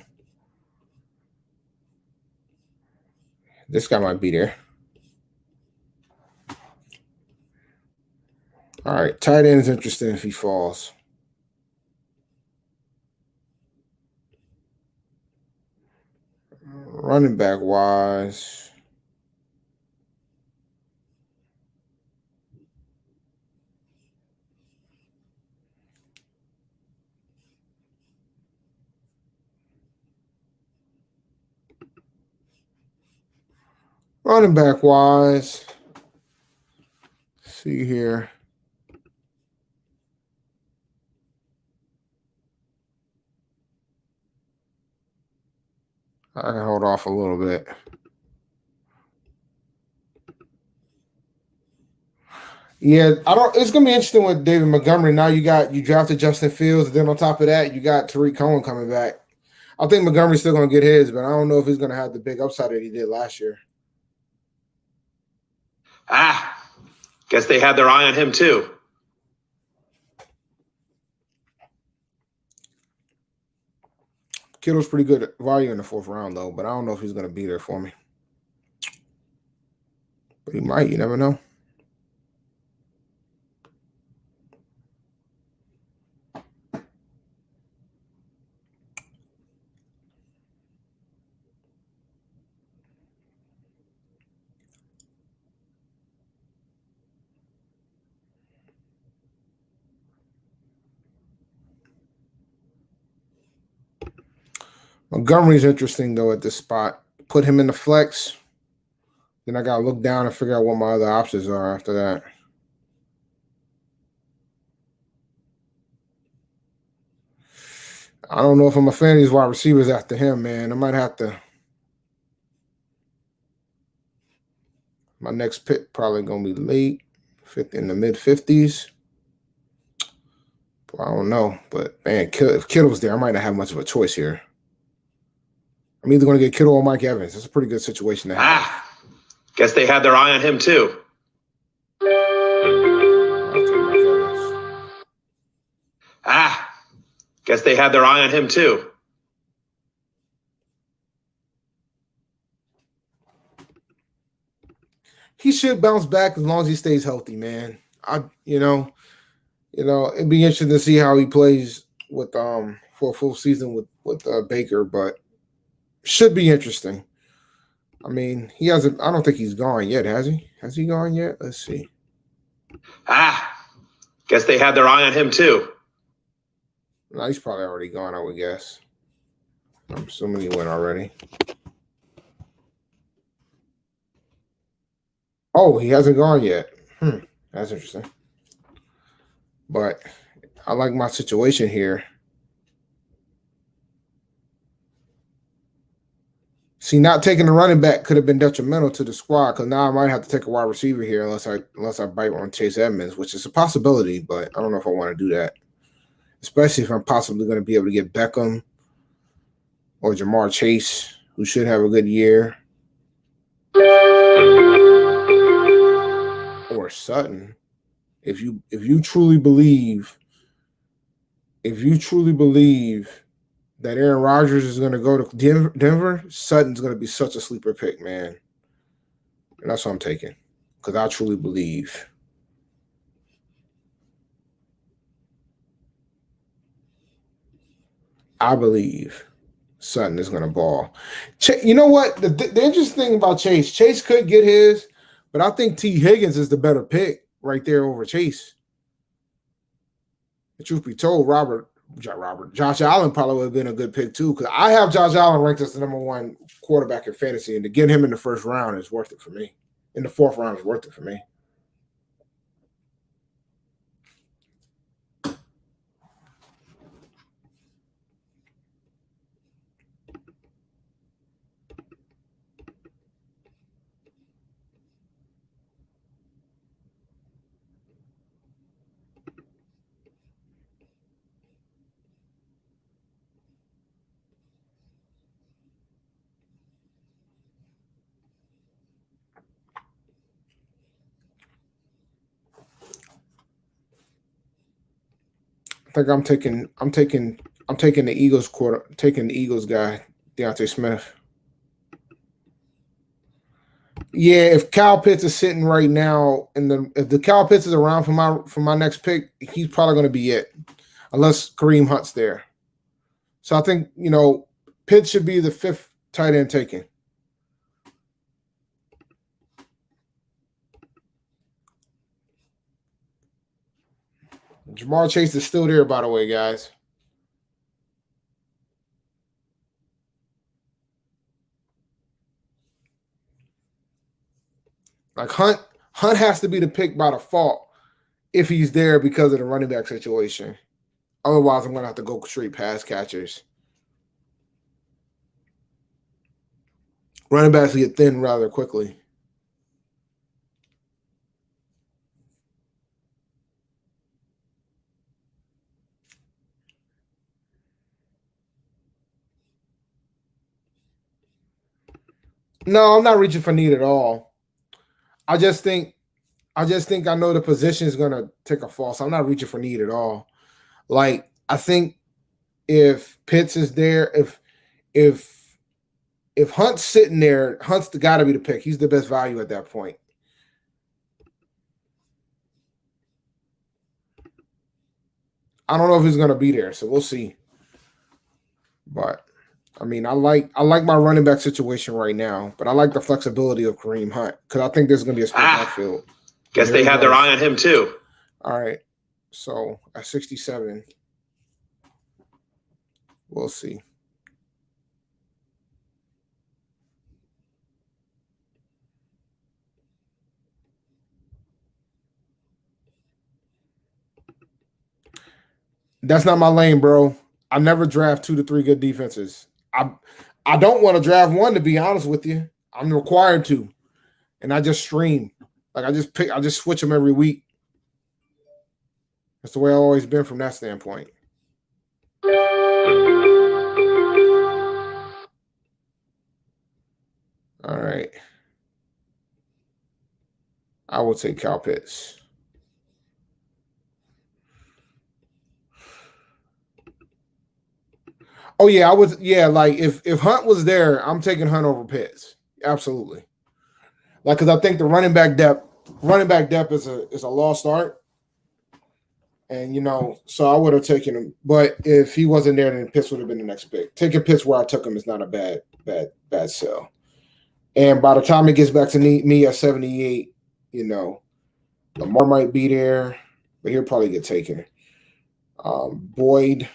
this guy might be there. All right, tight end is interesting if he falls. Running back wise, see here. I can hold off a little bit. Yeah, it's gonna be interesting with David Montgomery. Now you drafted Justin Fields, and then on top of that, you got Tariq Cohen coming back. I think Montgomery's still gonna get his, but I don't know if he's gonna have the big upside that he did last year. Guess they had their eye on him too. Kittle's pretty good value in the 4th round, though, but I don't know if he's going to be there for me. But he might. You never know. Montgomery's interesting, though, at this spot. Put him in the flex. Then I got to look down and figure out what my other options are after that. I don't know if I'm a fan of these wide receivers after him, man. I might have to. My next pick probably going to be late, in the mid-50s. I don't know. But, man, if Kittle's there, I might not have much of a choice here. I'm either going to get Kittle or Mike Evans. That's a pretty good situation to have. Guess they had their eye on him too. Guess they had their eye on him too. He should bounce back as long as he stays healthy, man. It'd be interesting to see how he plays with for a full season with Baker, but should be interesting. I mean, he hasn't. I don't think he's gone yet, has he? Has he gone yet? Let's see. Guess they had their eye on him too. No, he's probably already gone, I would guess. I'm assuming he went already. Oh, he hasn't gone yet. That's interesting. But I like my situation here. See, not taking the running back could have been detrimental to the squad because now I might have to take a wide receiver here unless I bite on Chase Edmonds, which is a possibility, but I don't know if I want to do that. Especially if I'm possibly going to be able to get Beckham or Jamar Chase, who should have a good year. Or Sutton. If you truly believe that Aaron Rodgers is going to go to Denver, Sutton's going to be such a sleeper pick, man. And that's what I'm taking because I truly believe. I believe Sutton is going to ball. You know what? The interesting thing about Chase could get his, but I think T. Higgins is the better pick right there over Chase. The truth be told, Josh Allen probably would have been a good pick too because I have Josh Allen ranked as the number 1 quarterback in fantasy, and to get him in the 1st round is worth it for me. In the 4th round is worth it for me. I think I'm taking the Eagles guy, Deontay Smith. Yeah, if Kyle Pitts is sitting right now, if the Kyle Pitts is around for my next pick, he's probably going to be it, unless Kareem Hunt's there. So I think Pitts should be the 5th tight end taken. Jamar Chase is still there, by the way, guys. Like Hunt has to be the pick by default if he's there because of the running back situation. Otherwise, I'm going to have to go straight pass catchers. Running backs get thin rather quickly. No, I'm not reaching for need at all. I just think I know the position is going to take a fall. So I'm not reaching for need at all. Like, I think if Pitts is there, if Hunt's sitting there, Hunt's got to be the pick. He's the best value at that point. I don't know if he's going to be there, so we'll see. But I mean, I like my running back situation right now, but I like the flexibility of Kareem Hunt because I think there's going to be a split backfield. Guess they had their eye on him too. All right, so at 67, we'll see. That's not my lane, bro. I never draft 2 to 3 good defenses. I don't want to draft one, to be honest with you. I'm required to, and I just stream. Like I just switch them every week. That's the way I've always been from that standpoint. All right. I will take Kyle Pitts. Oh yeah, I was. Yeah, like if Hunt was there, I'm taking Hunt over Pitts. Absolutely. Like, because I think the running back depth is a lost art, and so I would have taken him. But if he wasn't there, then Pitts would have been the next pick. Taking Pitts where I took him is not a bad sell. And by the time it gets back to me at 78, Lamar might be there, but he'll probably get taken. Boyd,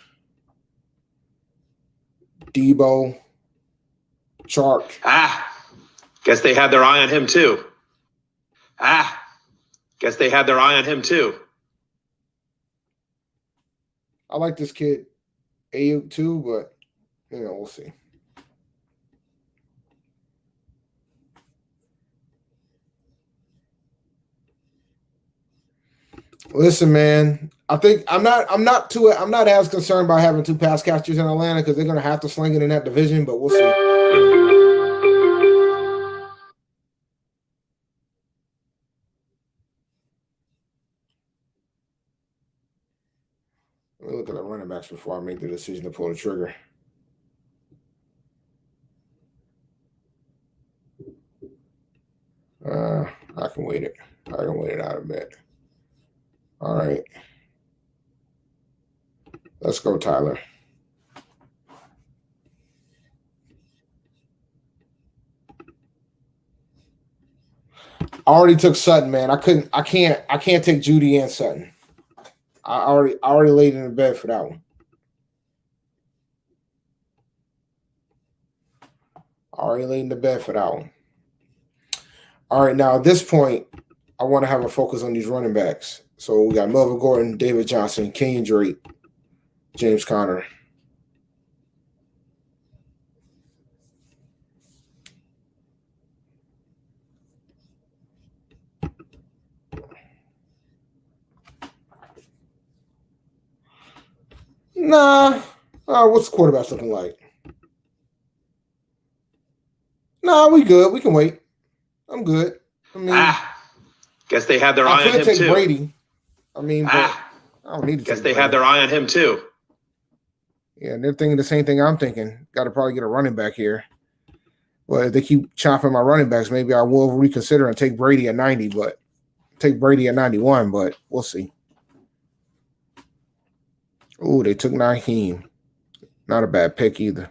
Debo, Chark. Guess they had their eye on him too. Guess they had their eye on him too. I like this kid, Ayuk too, but we'll see. Listen, man, I think I'm not as concerned about having 2 pass catchers in Atlanta because they're gonna have to sling it in that division, but we'll see. Let me look at the running backs before I make the decision to pull the trigger. I can wait it. I can wait it out a bit. All right. Let's go, Tyler. I already took Sutton, man. I can't take Judy and Sutton. I already laid in the bed for that one. All right, now at this point, I want to have a focus on these running backs. So we got Melvin Gordon, David Johnson, Kenyon Drake, James Conner. Nah. What's the quarterbacks looking like? Nah, we good. We can wait. I'm good. I mean, guess they had their eye on him too. I could take Brady. I mean, but I don't need to. Guess they had their eye on him too. Yeah, and they're thinking the same thing I'm thinking. Got to probably get a running back here. Well, if they keep chopping my running backs, maybe I will reconsider and take Brady at 90, but take Brady at 91, but we'll see. Ooh, they took Naheem. Not a bad pick either.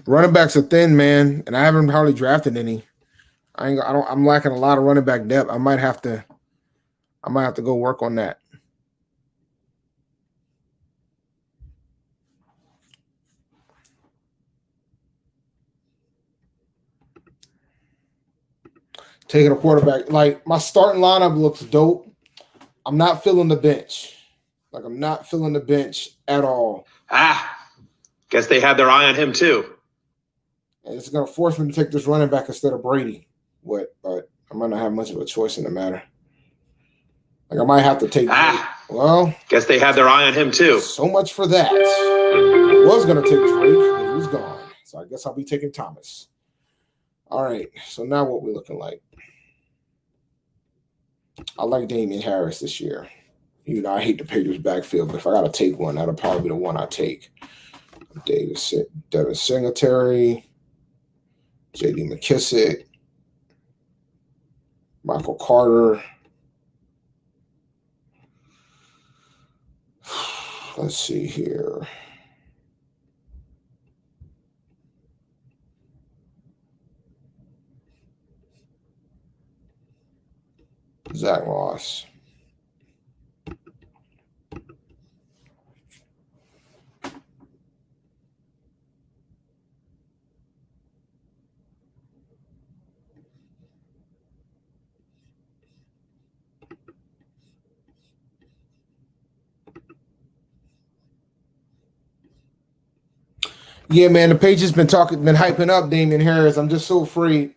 Running backs are thin, man, and I haven't hardly drafted any. I'm lacking a lot of running back depth. I might have to go work on that. Taking a quarterback. Like, my starting lineup looks dope. I'm not feeling the bench. Like, I'm not feeling the bench at all. Guess they had their eye on him too. And it's going to force me to take this running back instead of Brady. But I might not have much of a choice in the matter. Like, I might have to take well, guess they had their eye on him too. So much for that. I was going to take Drake, but he was gone. So I guess I'll be taking Thomas. All right. So now what we looking like? I like Damian Harris this year. You know, I hate the Patriots backfield, but if I got to take one, that'll probably be the one I take. Devin Singletary, J.D. McKissick, Michael Carter. Let's see here. Zach Moss. Yeah, man, the page has been hyping up Damian Harris. I'm just so afraid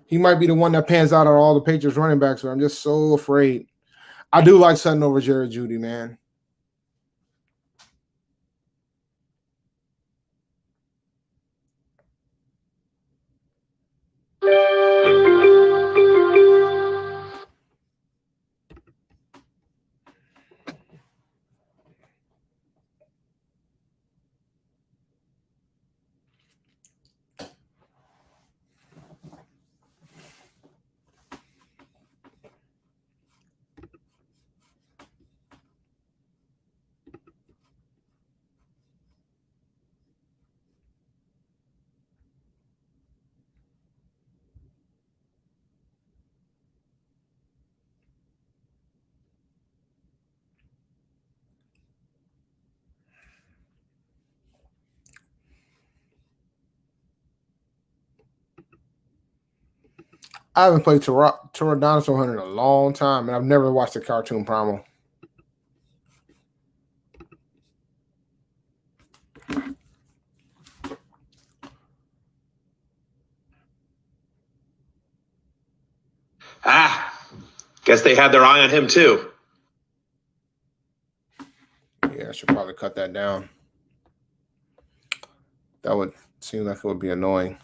he might be the one that pans out on all the Patriots running backs. But I'm just so afraid. I do like Sutton over Jared Jeudy, man. I haven't played Terrell Dinosaur Hunter in a long time, and I've never watched the cartoon Primal. Guess they had their eye on him too. Yeah, I should probably cut that down. That would seem like it would be annoying.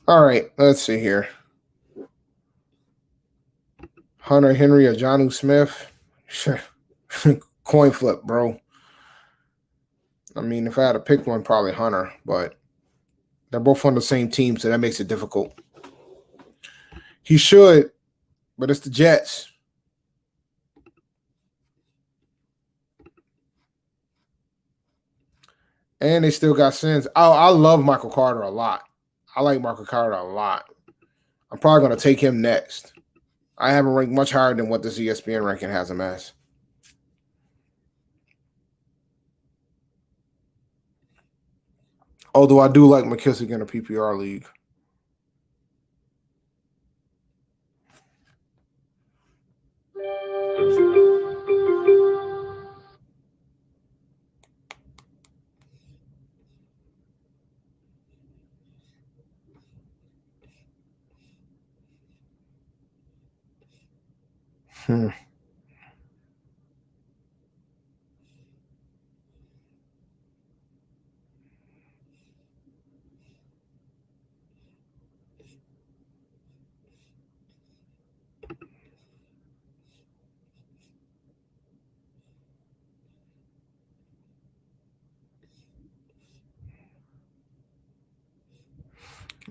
All right, let's see here. Hunter Henry or Jonnu Smith? Coin flip, bro. I mean, if I had to pick one, probably Hunter, but they're both on the same team, so that makes it difficult. He should, but it's the Jets. And they still got sins. Oh, I love Michael Carter a lot. I like Michael Carter a lot. I'm probably going to take him next. I have him ranked much higher than what this ESPN ranking has him as. Although I do like McKissick in a PPR league.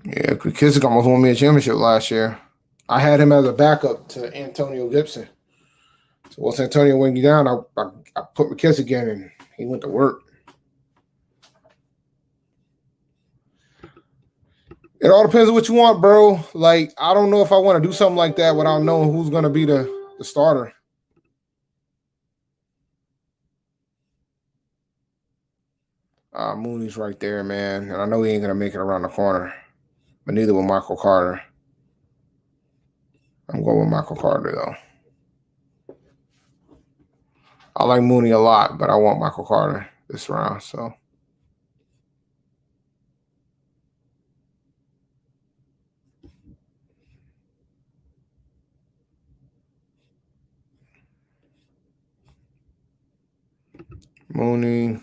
Yeah, McKissick almost won me a championship last year. I had him as a backup to Antonio Gibson. So once Antonio went down, I put McKissick in, and he went to work. It all depends on what you want, bro. Like, I don't know if I want to do something like that without knowing who's going to be the starter. Mooney's right there, man. And I know he ain't going to make it around the corner. But neither will Michael Carter. I'm going with Michael Carter, though. I like Mooney a lot, but I want Michael Carter this round, so. Mooney.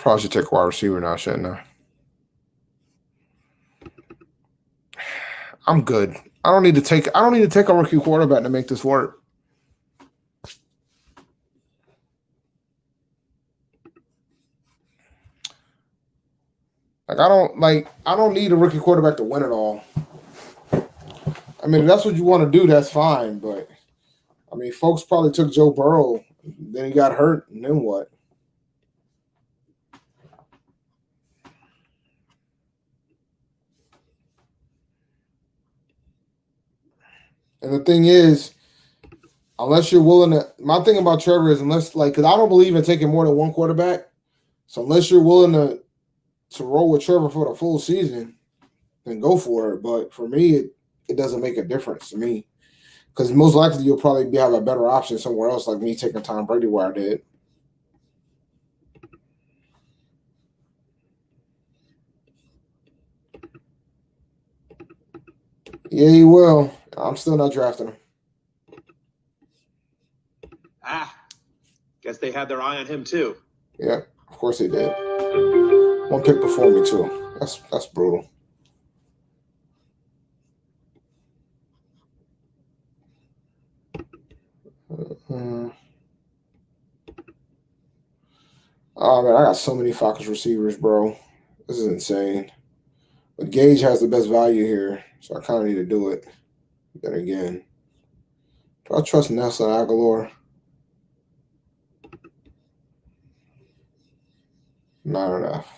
Probably should take a wide receiver now, shouldn't I? I'm good. I don't need to take a rookie quarterback to make this work. I don't need a rookie quarterback to win it all. I mean, if that's what you want to do, that's fine. But I mean, folks probably took Joe Burrow, then he got hurt, and then what? And the thing is, unless you're willing to, my thing about Trevor is because I don't believe in taking more than one quarterback. So unless you're willing to roll with Trevor for the full season, then go for it. But for me, it doesn't make a difference to me because most likely you'll probably have a better option somewhere else, like me taking Tom Brady where I did. Yeah, he will. I'm still not drafting him. Guess they had their eye on him too. Yeah, of course they did. One pick before me too. That's brutal. Oh man, I got so many Falcons receivers, bro. This is insane. But Gage has the best value here, so I kind of need to do it. Then again, do I trust Nelson Aguilar? Not enough.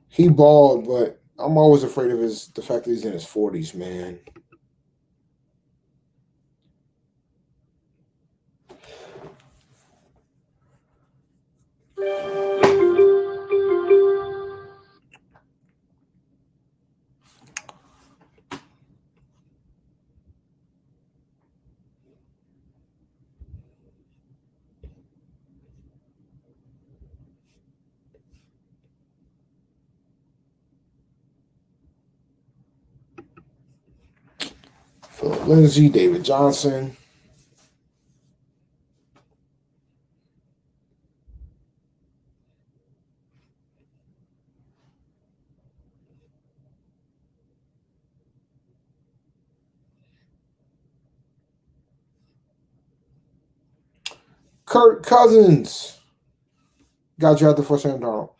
He balled, but I'm always afraid of the fact that he's in his 40s, man. Philip Lindsay, David Johnson. Kirk Cousins got drafted for Sam Darnold.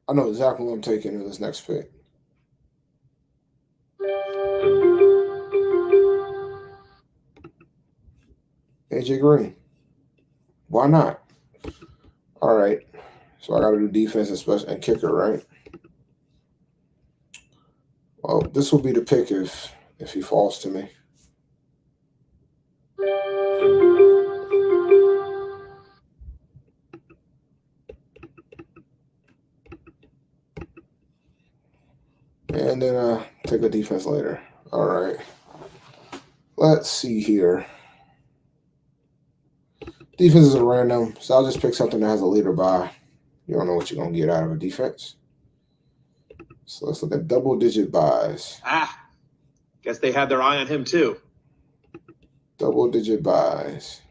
I know exactly what I'm taking in this next pick. AJ Green. Why not? All right. So I got to do defense and kicker, right? Well, this will be the pick if he falls to me. And then take a defense later. All right. Let's see here. Defenses are random, so I'll just pick something that has a leader by. You don't know what you're going to get out of a defense. So let's look at double-digit buys. Guess they had their eye on him too. Double-digit buys.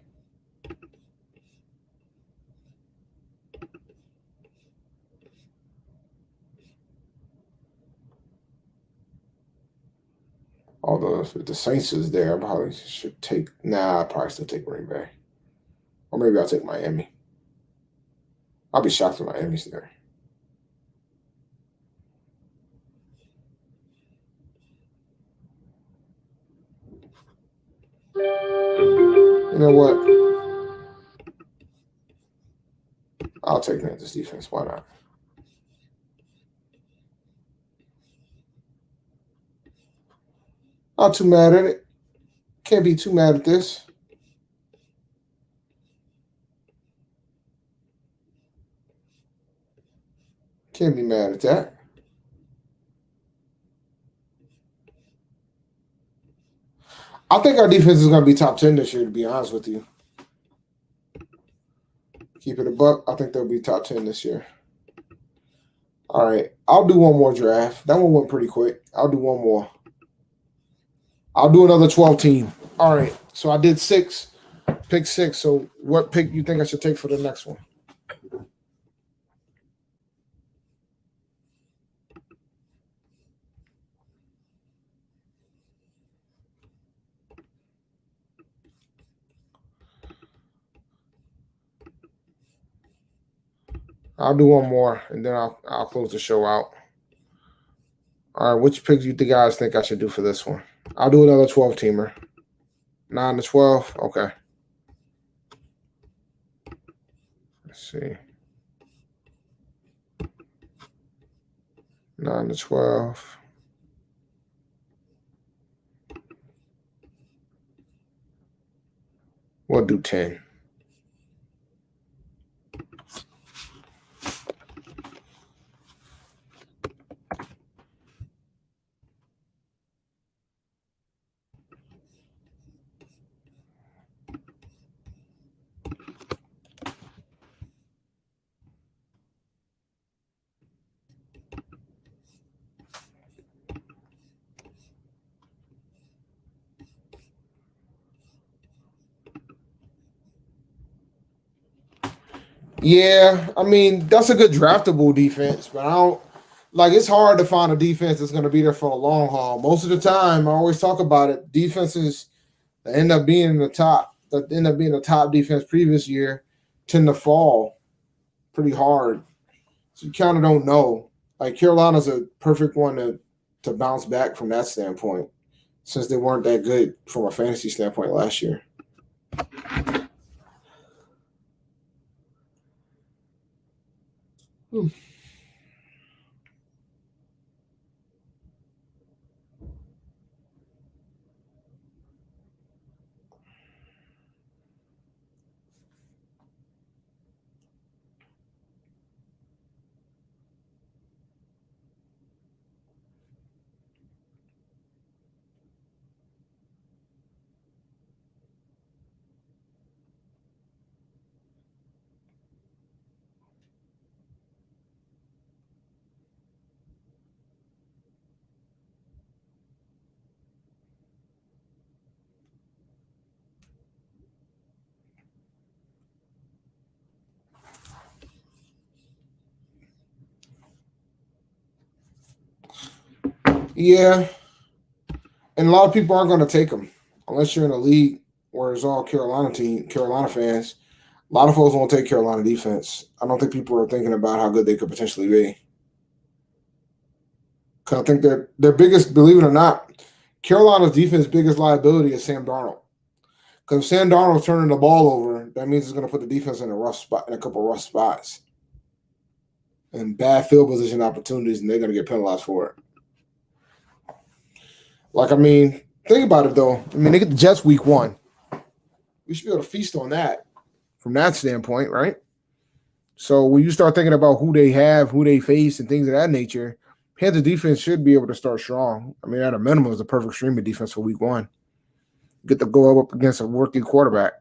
Although if the Saints is there, I probably should take. Nah, I probably still take Green Bay. Or maybe I'll take Miami. I'll be shocked if Miami's there. You know what? I'll take Panthers defense. Why not? Not too mad at it. Can't be too mad at this. Can't be mad at that. I think our defense is going to be top 10 this year, to be honest with you. Keep it a buck. I think they'll be top 10 this year. All right. I'll do one more draft. That one went pretty quick. I'll do one more. I'll do another 12 team. All right. So I did 6. Pick 6. So what pick you think I should take for the next one? I'll do one more, and then I'll close the show out. All right, which pick do you guys think I should do for this one? I'll do another 12-teamer. 9 to 12? Okay. Let's see. 9 to 12. We'll do 10. Yeah, I mean, that's a good draftable defense, but I don't like it's hard to find a defense that's going to be there for a long haul. Most of the time, I always talk about it, defenses that end up being the top defense previous year tend to fall pretty hard. So you kind of don't know. Like Carolina's a perfect one to bounce back from that standpoint, since they weren't that good from a fantasy standpoint last year. Yeah, and a lot of people aren't going to take them unless you're in a league where it's all Carolina fans. A lot of folks won't take Carolina defense. I don't think people are thinking about how good they could potentially be. Because I think their biggest, believe it or not, Carolina's defense biggest liability is Sam Darnold. Because if Sam Darnold's turning the ball over, that means it's going to put the defense in a couple of rough spots. And bad field position opportunities, and they're going to get penalized for it. Like, I mean, think about it, though. I mean, they get the Jets week 1. We should be able to feast on that from that standpoint, right? So when you start thinking about who they have, who they face, and things of that nature, Panthers defense should be able to start strong. I mean, at a minimum, it's a perfect streaming defense for week 1. Get to go up against a rookie quarterback.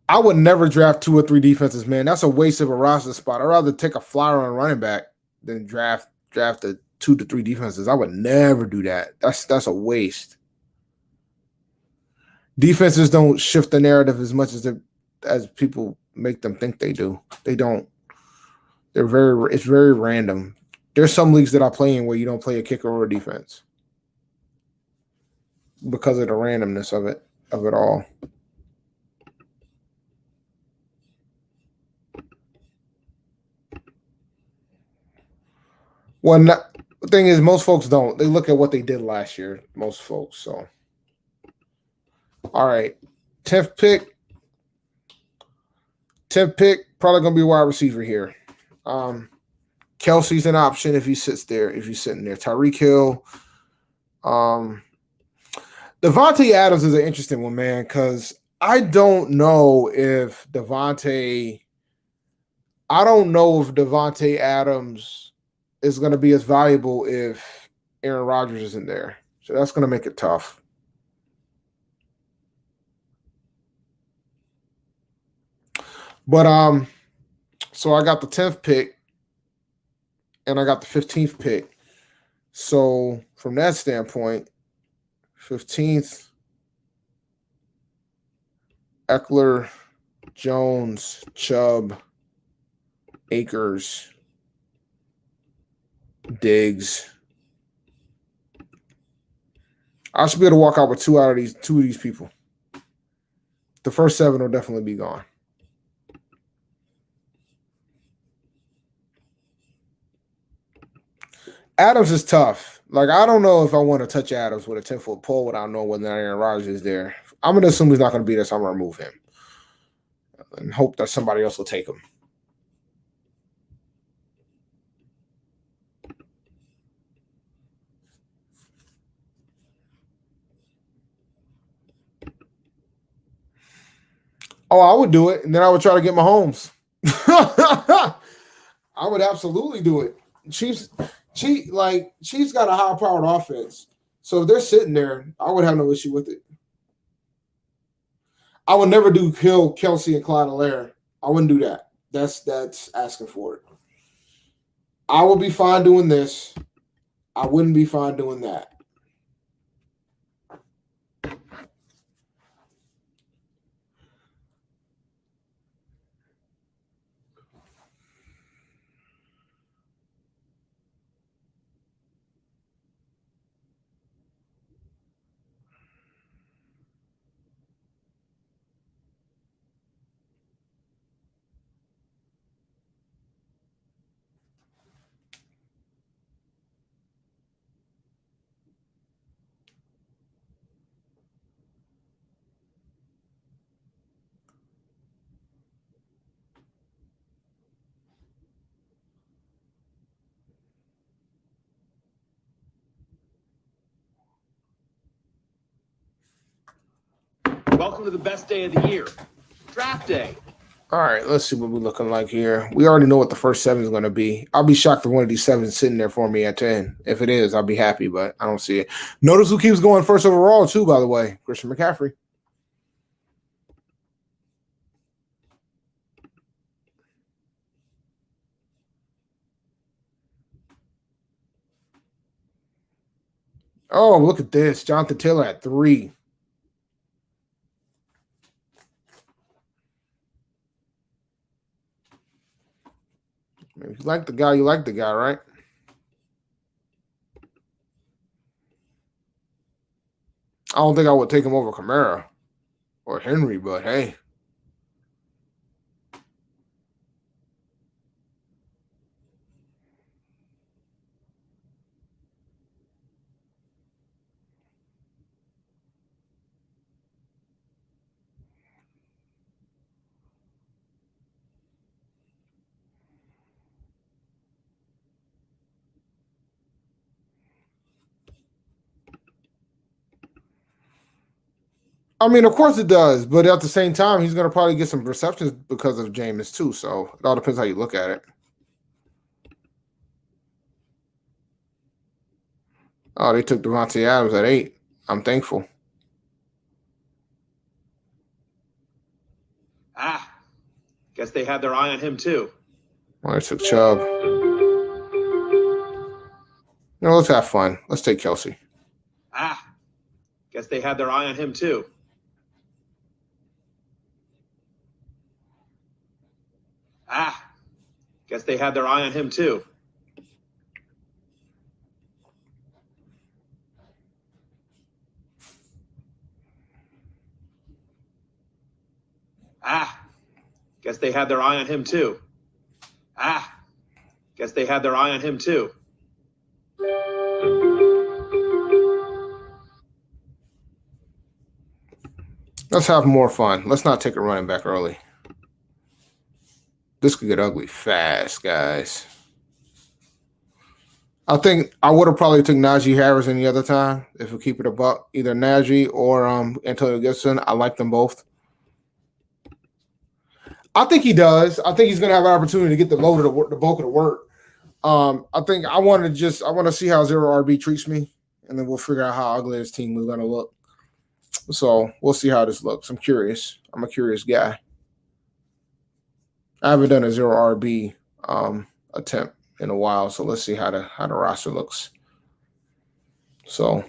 I would never draft 2 or 3 defenses, man. That's a waste of a roster spot. I'd rather take a flyer on running back than draft the 2 to 3 defenses. I would never do that. That's a waste. Defenses don't shift the narrative as much as people make them think they do. They don't. It's very random. There's some leagues that I play in where you don't play a kicker or a defense because of the randomness of it all. Well, the thing is, most folks don't. They look at what they did last year, most folks. So, all right, 10th pick. 10th pick, probably going to be a wide receiver here. Kelsey's an option if he sits there, if he's sitting there. Tyreek Hill. Davonte Adams is an interesting one, man, because I don't know if Davonte Adams is going to be as valuable if Aaron Rodgers isn't there. So that's going to make it tough. But so I got the 10th pick and I got the 15th pick. So from that standpoint, 15th, Eckler, Jones, Chubb, Akers, Diggs. I should be able to walk out with two of these people. The first 7 will definitely be gone. Adams is tough. Like, I don't know if I want to touch Adams with a 10-foot pole without knowing whether Aaron Rodgers is there. I'm going to assume he's not going to be there, so I'm going to remove him and hope that somebody else will take him. Oh, I would do it, and then I would try to get Mahomes. I would absolutely do it. Chiefs got a high-powered offense. So if they're sitting there, I would have no issue with it. I would never do Hill, Kelsey, and Clyde Allaire. I wouldn't do that. That's asking for it. I would be fine doing this. I wouldn't be fine doing that. Welcome to the best day of the year, draft day. All right, let's see what we're looking like here. We already know what the first 7 is going to be. I'll be shocked if one of these 7 is sitting there for me at 10. If it is, I'll be happy, but I don't see it. Notice who keeps going first overall, too, by the way. Christian McCaffrey. Oh, look at this. Jonathan Taylor at 3. If you like the guy, you like the guy, right? I don't think I would take him over Kamara or Henry, but hey. I mean, of course it does, but at the same time, he's going to probably get some receptions because of Jameis too. So it all depends how you look at it. Oh, they took Davonte Adams at 8. I'm thankful. Guess they had their eye on him too. Well, they took Chubb. Let's have fun. Let's take Kelsey. Guess they had their eye on him too. Guess they had their eye on him too. Guess they had their eye on him too. Guess they had their eye on him too. Let's have more fun. Let's not take a running back early. This could get ugly fast, guys. I think I would have probably took Najee Harris any other time if we keep it a buck. Either Najee or Antonio Gibson. I like them both. I think he does. I think he's going to have an opportunity to get the bulk of the work. I think I want to see how zero RB treats me, and then we'll figure out how ugly this team is gonna look. So we'll see how this looks. I'm curious. I'm a curious guy. I haven't done a zero RB attempt in a while, so let's see how the roster looks. So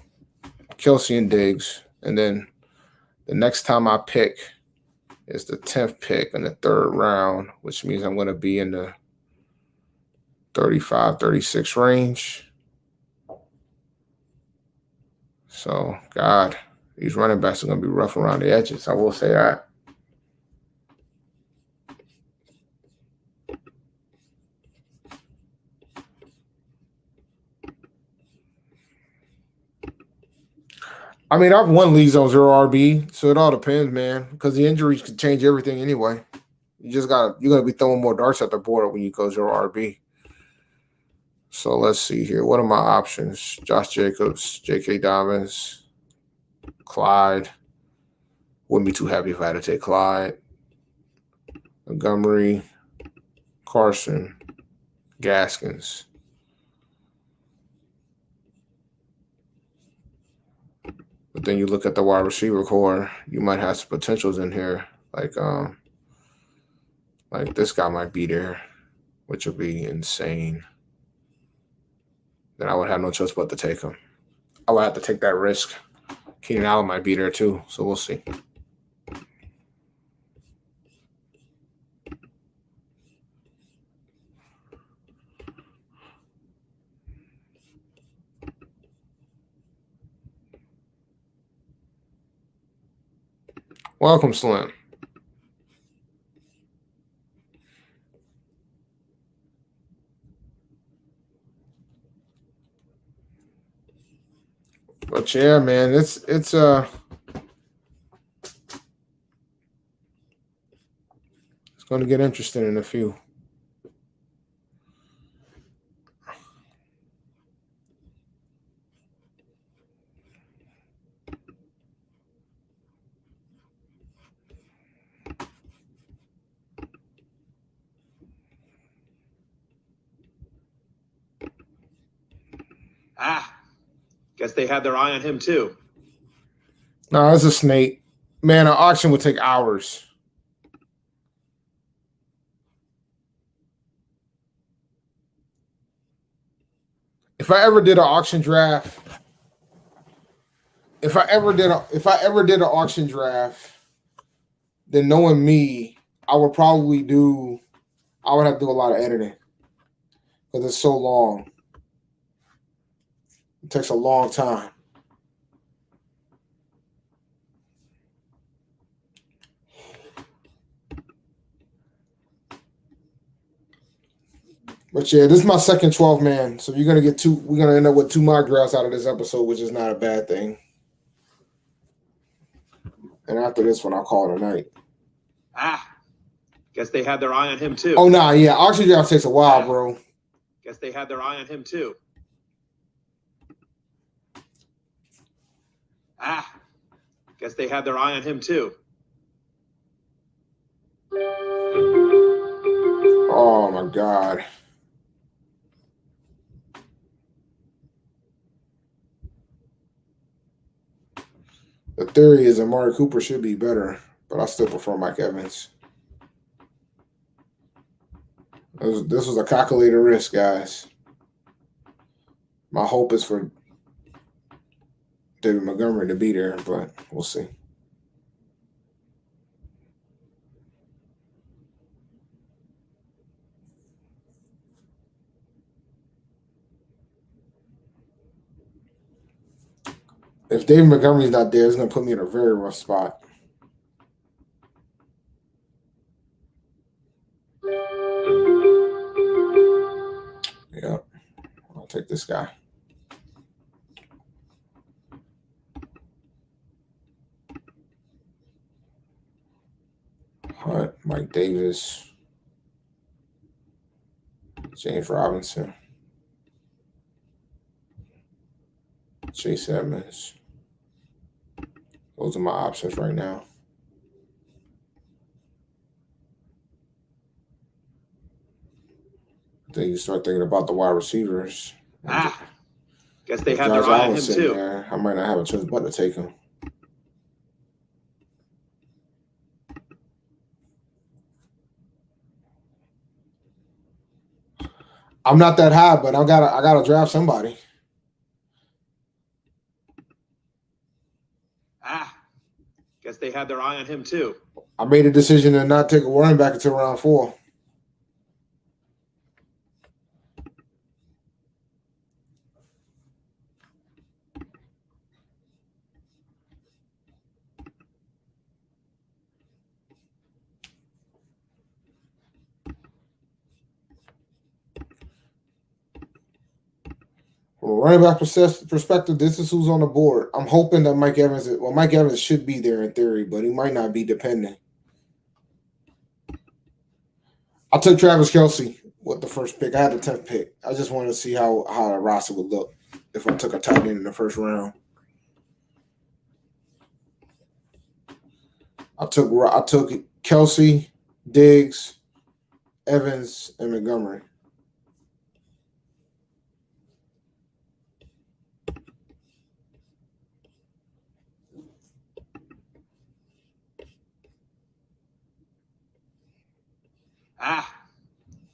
Kelsey and Diggs, and then the next time I pick is the 10th pick in the 3rd round, which means I'm going to be in the 35, 36 range. So, God, these running backs are going to be rough around the edges. I will say that. I mean, I've won leagues on zero RB, so it all depends, man, because the injuries can change everything anyway. You're going to be throwing more darts at the board when you go zero RB. So let's see here. What are my options? Josh Jacobs, J.K. Dobbins, Clyde. Wouldn't be too happy if I had to take Clyde. Montgomery, Carson, Gaskins. But then you look at the wide receiver core, you might have some potentials in here. Like this guy might be there, which would be insane. Then I would have no choice but to take him. I would have to take that risk. Keenan Allen might be there too, so we'll see. Welcome, Slim. But yeah, man, it's going to get interesting in a few. Guess they had their eye on him too. No, it's a snake. Man, an auction would take hours. If I ever did an auction draft, if I ever did an auction draft, then knowing me, I would have to do a lot of editing because it's so long. It takes a long time. But yeah, this is my second 12-man. So you're gonna get two. We're gonna end up with 2 mock drafts out of this episode, which is not a bad thing. And after this one, I'll call it a night. Guess they had their eye on him too. Oh nah, yeah. Auction draft takes a while, bro. Guess they had their eye on him too. Guess they had their eye on him too. Oh my God. The theory is Amari Cooper should be better, but I still prefer Mike Evans. This was a calculated risk, guys. My hope is for David Montgomery to be there, but we'll see. If David Montgomery's not there, it's going to put me in a very rough spot. Yep. I'll take this guy. Hunt, Mike Davis, James Robinson, Chase Edmonds. Those are my options right now. Then you start thinking about the wide receivers. Guess they If had their Josh eye on Allen him sitting too. there, I might not have a choice but to take him. I'm not that high, but I gotta draft somebody. Guess they had their eye on him too. I made a decision to not take a running back until round 4. From a running back perspective, this is who's on the board. I'm hoping that Mike Evans should be there in theory, but he might not be dependent. I took Travis Kelce with the first pick. I had the 10th pick. I just wanted to see how the roster would look if I took a tight end in the first round. I took Kelce, Diggs, Evans, and Montgomery.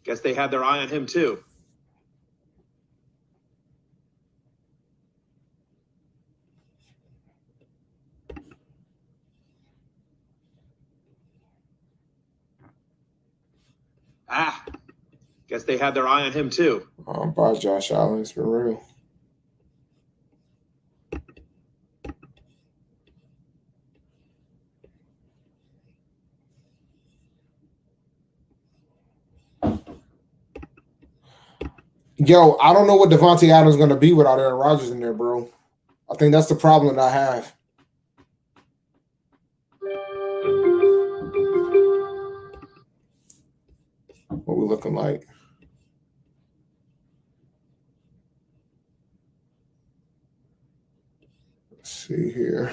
Guess they had their eye on him too. Guess they had their eye on him too. By Josh Allen, it's been real. Yo, I don't know what Davonte Adams is going to be without Aaron Rodgers in there, bro. I think that's the problem that I have. What we looking like? Let's see here.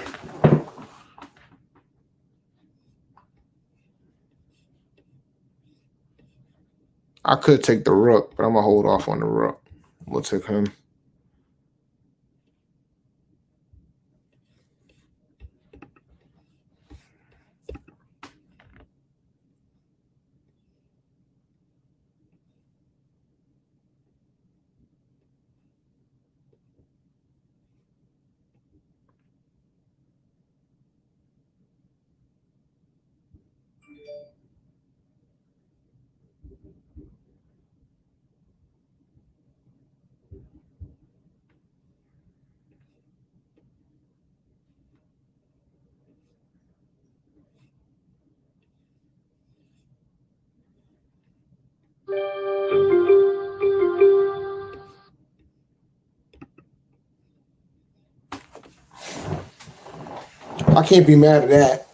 I could take the Rook, but I'm going to hold off on the Rook. We'll take him. I can't be mad at that.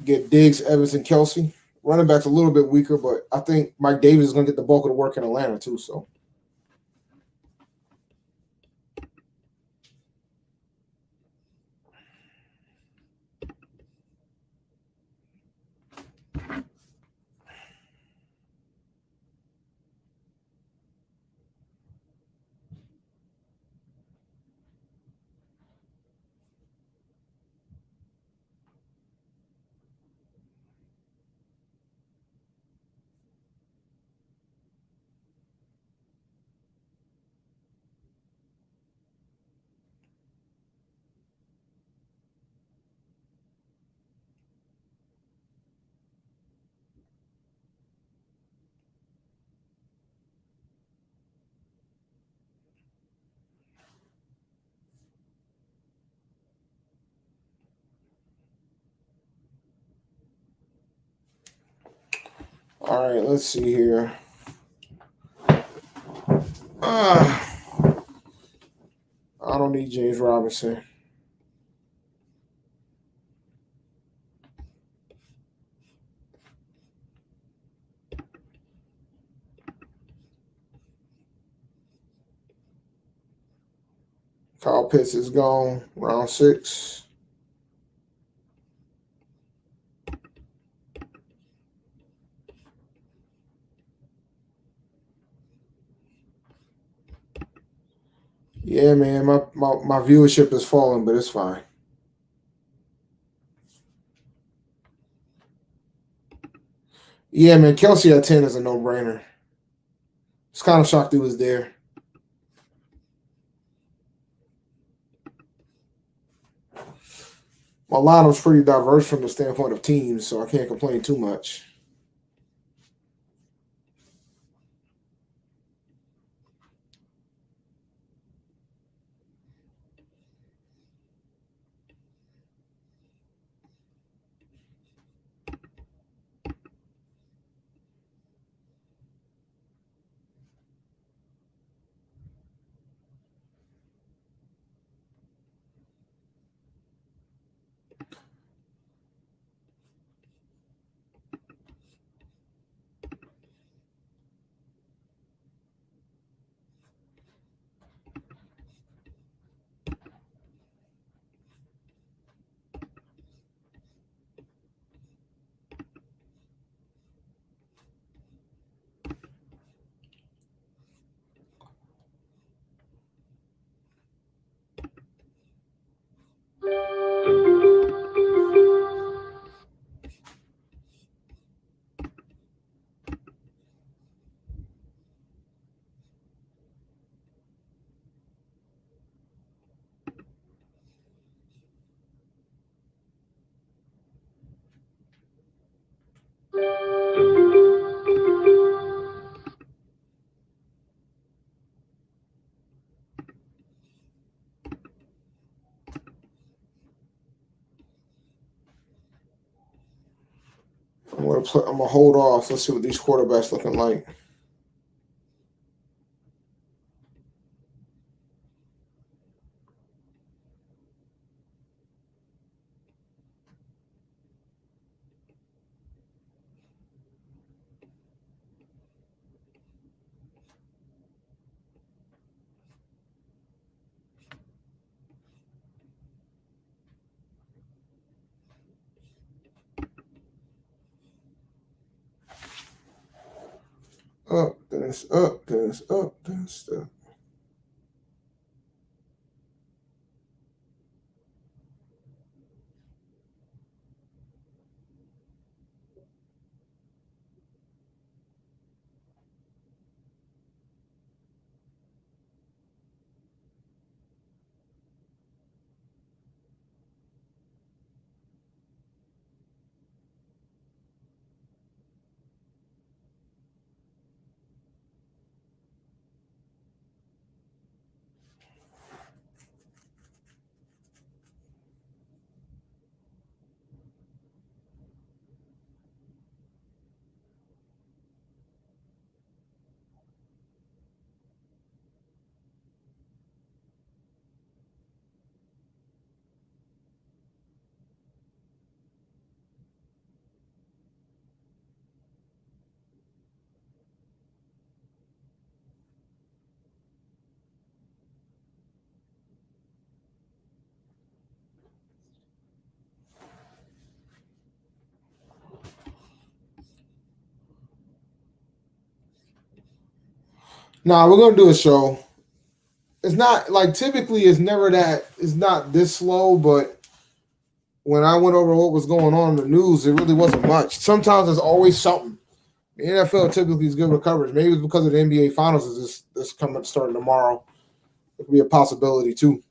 Get Diggs, Evans, and Kelce. Running back's a little bit weaker, but I think Mike Davis is going to get the bulk of the work in Atlanta too. So, all right, let's see here. I don't need James Robinson. Kyle Pitts is gone, round 6. Yeah, man, my viewership is falling, but it's fine. Yeah, man, Kelsey at 10 is a no-brainer. It's kind of shocked he was there. My lineup's pretty diverse from the standpoint of teams, so I can't complain too much. I'm gonna hold off. Let's see what these quarterbacks looking like. Up, then it's up, then it's up, then it's up. Nah, we're gonna do a show. It's not like typically it's never that it's not this slow, but when I went over what was going on in the news, it really wasn't much. Sometimes there's always something. The NFL typically is good with coverage. Maybe it's because of the NBA Finals is this coming starting tomorrow. It could be a possibility too.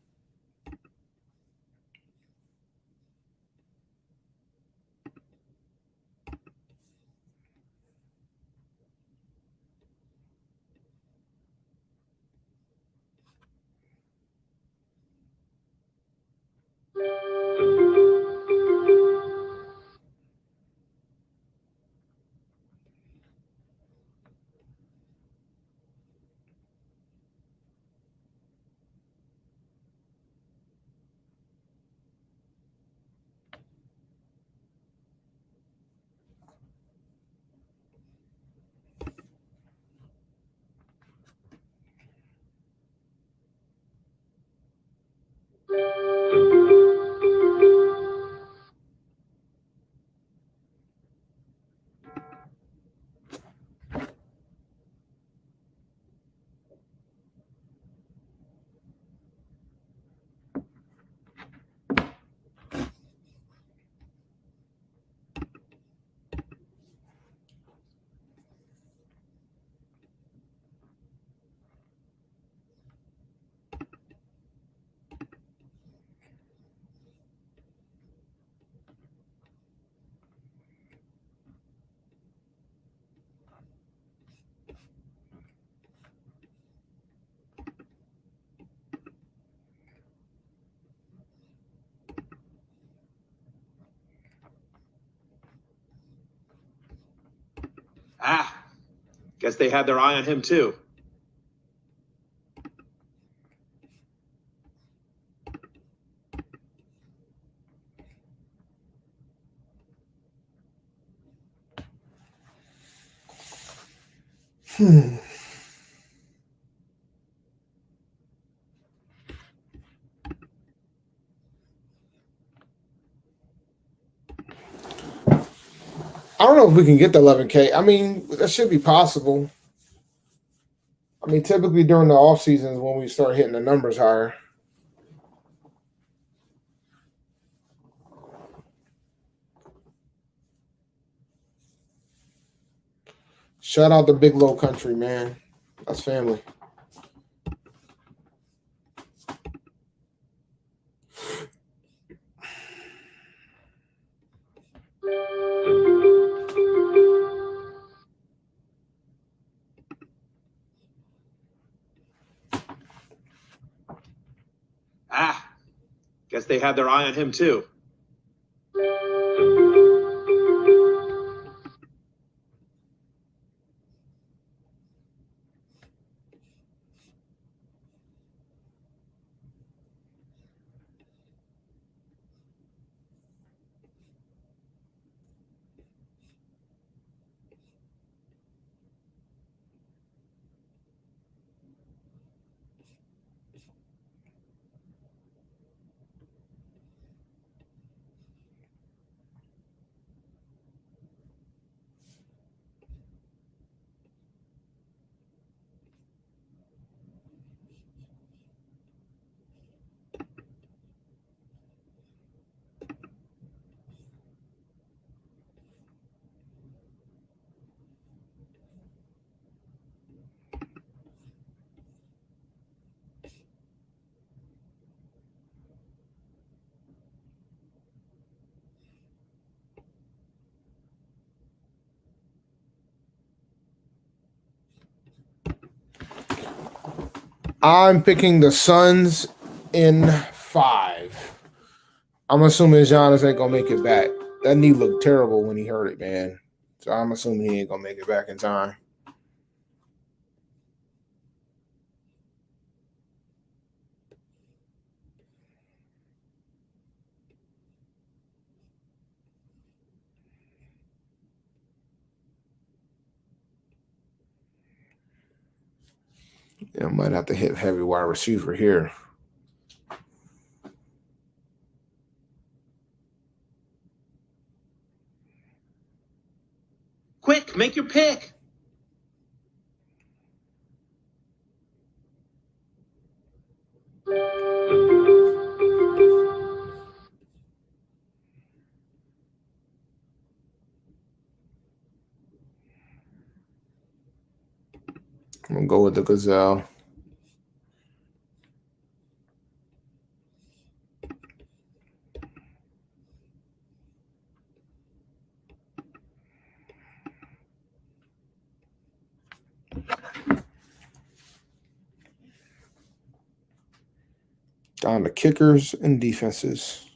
Guess they had their eye on him too. I don't know if we can get the 11K. I mean, that should be possible. I mean, typically during the off seasons when we start hitting the numbers higher. Shout out to Big Low Country, man. That's family. Guess they had their eye on him too. I'm picking the Suns in 5. I'm assuming Giannis ain't gonna make it back. That knee looked terrible when he hurt it, man. So I'm assuming he ain't gonna make it back in time. Yeah, I might have to hit heavy wide receiver here. Quick, make your pick. I'm gonna go with the Gazelle. Down to kickers and defenses.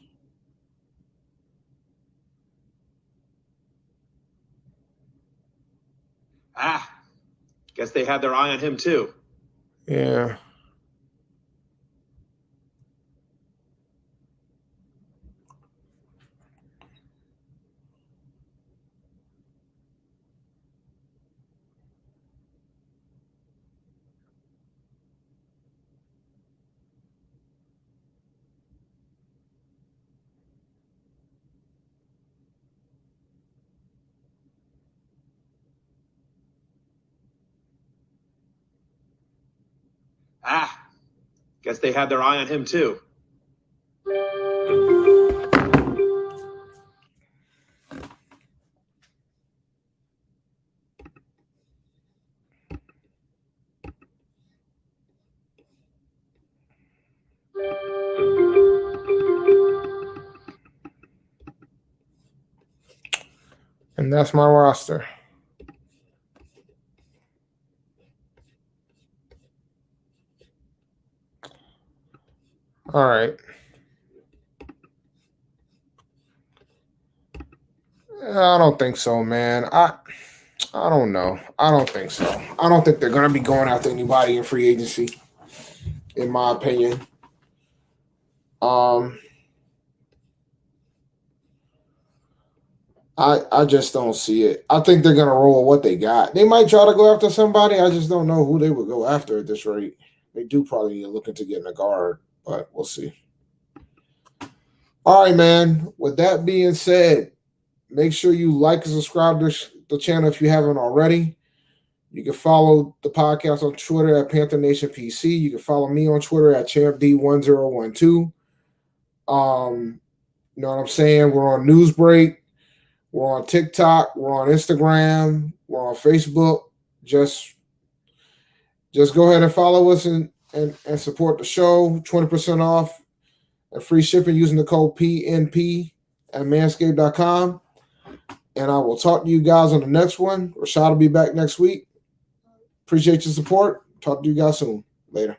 Guess they had their eye on him too. Yeah. Guess they had their eye on him too. And that's my roster. All right. I don't think so, man. I don't know. I don't think so. I don't think they're going to be going after anybody in free agency, in my opinion. I just don't see it. I think they're going to roll what they got. They might try to go after somebody. I just don't know who they would go after at this rate. They do probably need to look into getting a guard, but we'll see. All right, man. With that being said, make sure you like and subscribe to the channel if you haven't already. You can follow the podcast on Twitter at Panther Nation PC. You can follow me on Twitter at ChampD1012. You know what I'm saying? We're on Newsbreak. We're on TikTok. We're on Instagram. We're on Facebook. Just go ahead and follow us and support the show. 20% off and free shipping using the code PNP at manscaped.com. And I will talk to you guys on the next one. Rashad will be back next week. Appreciate your support. Talk to you guys soon. Later.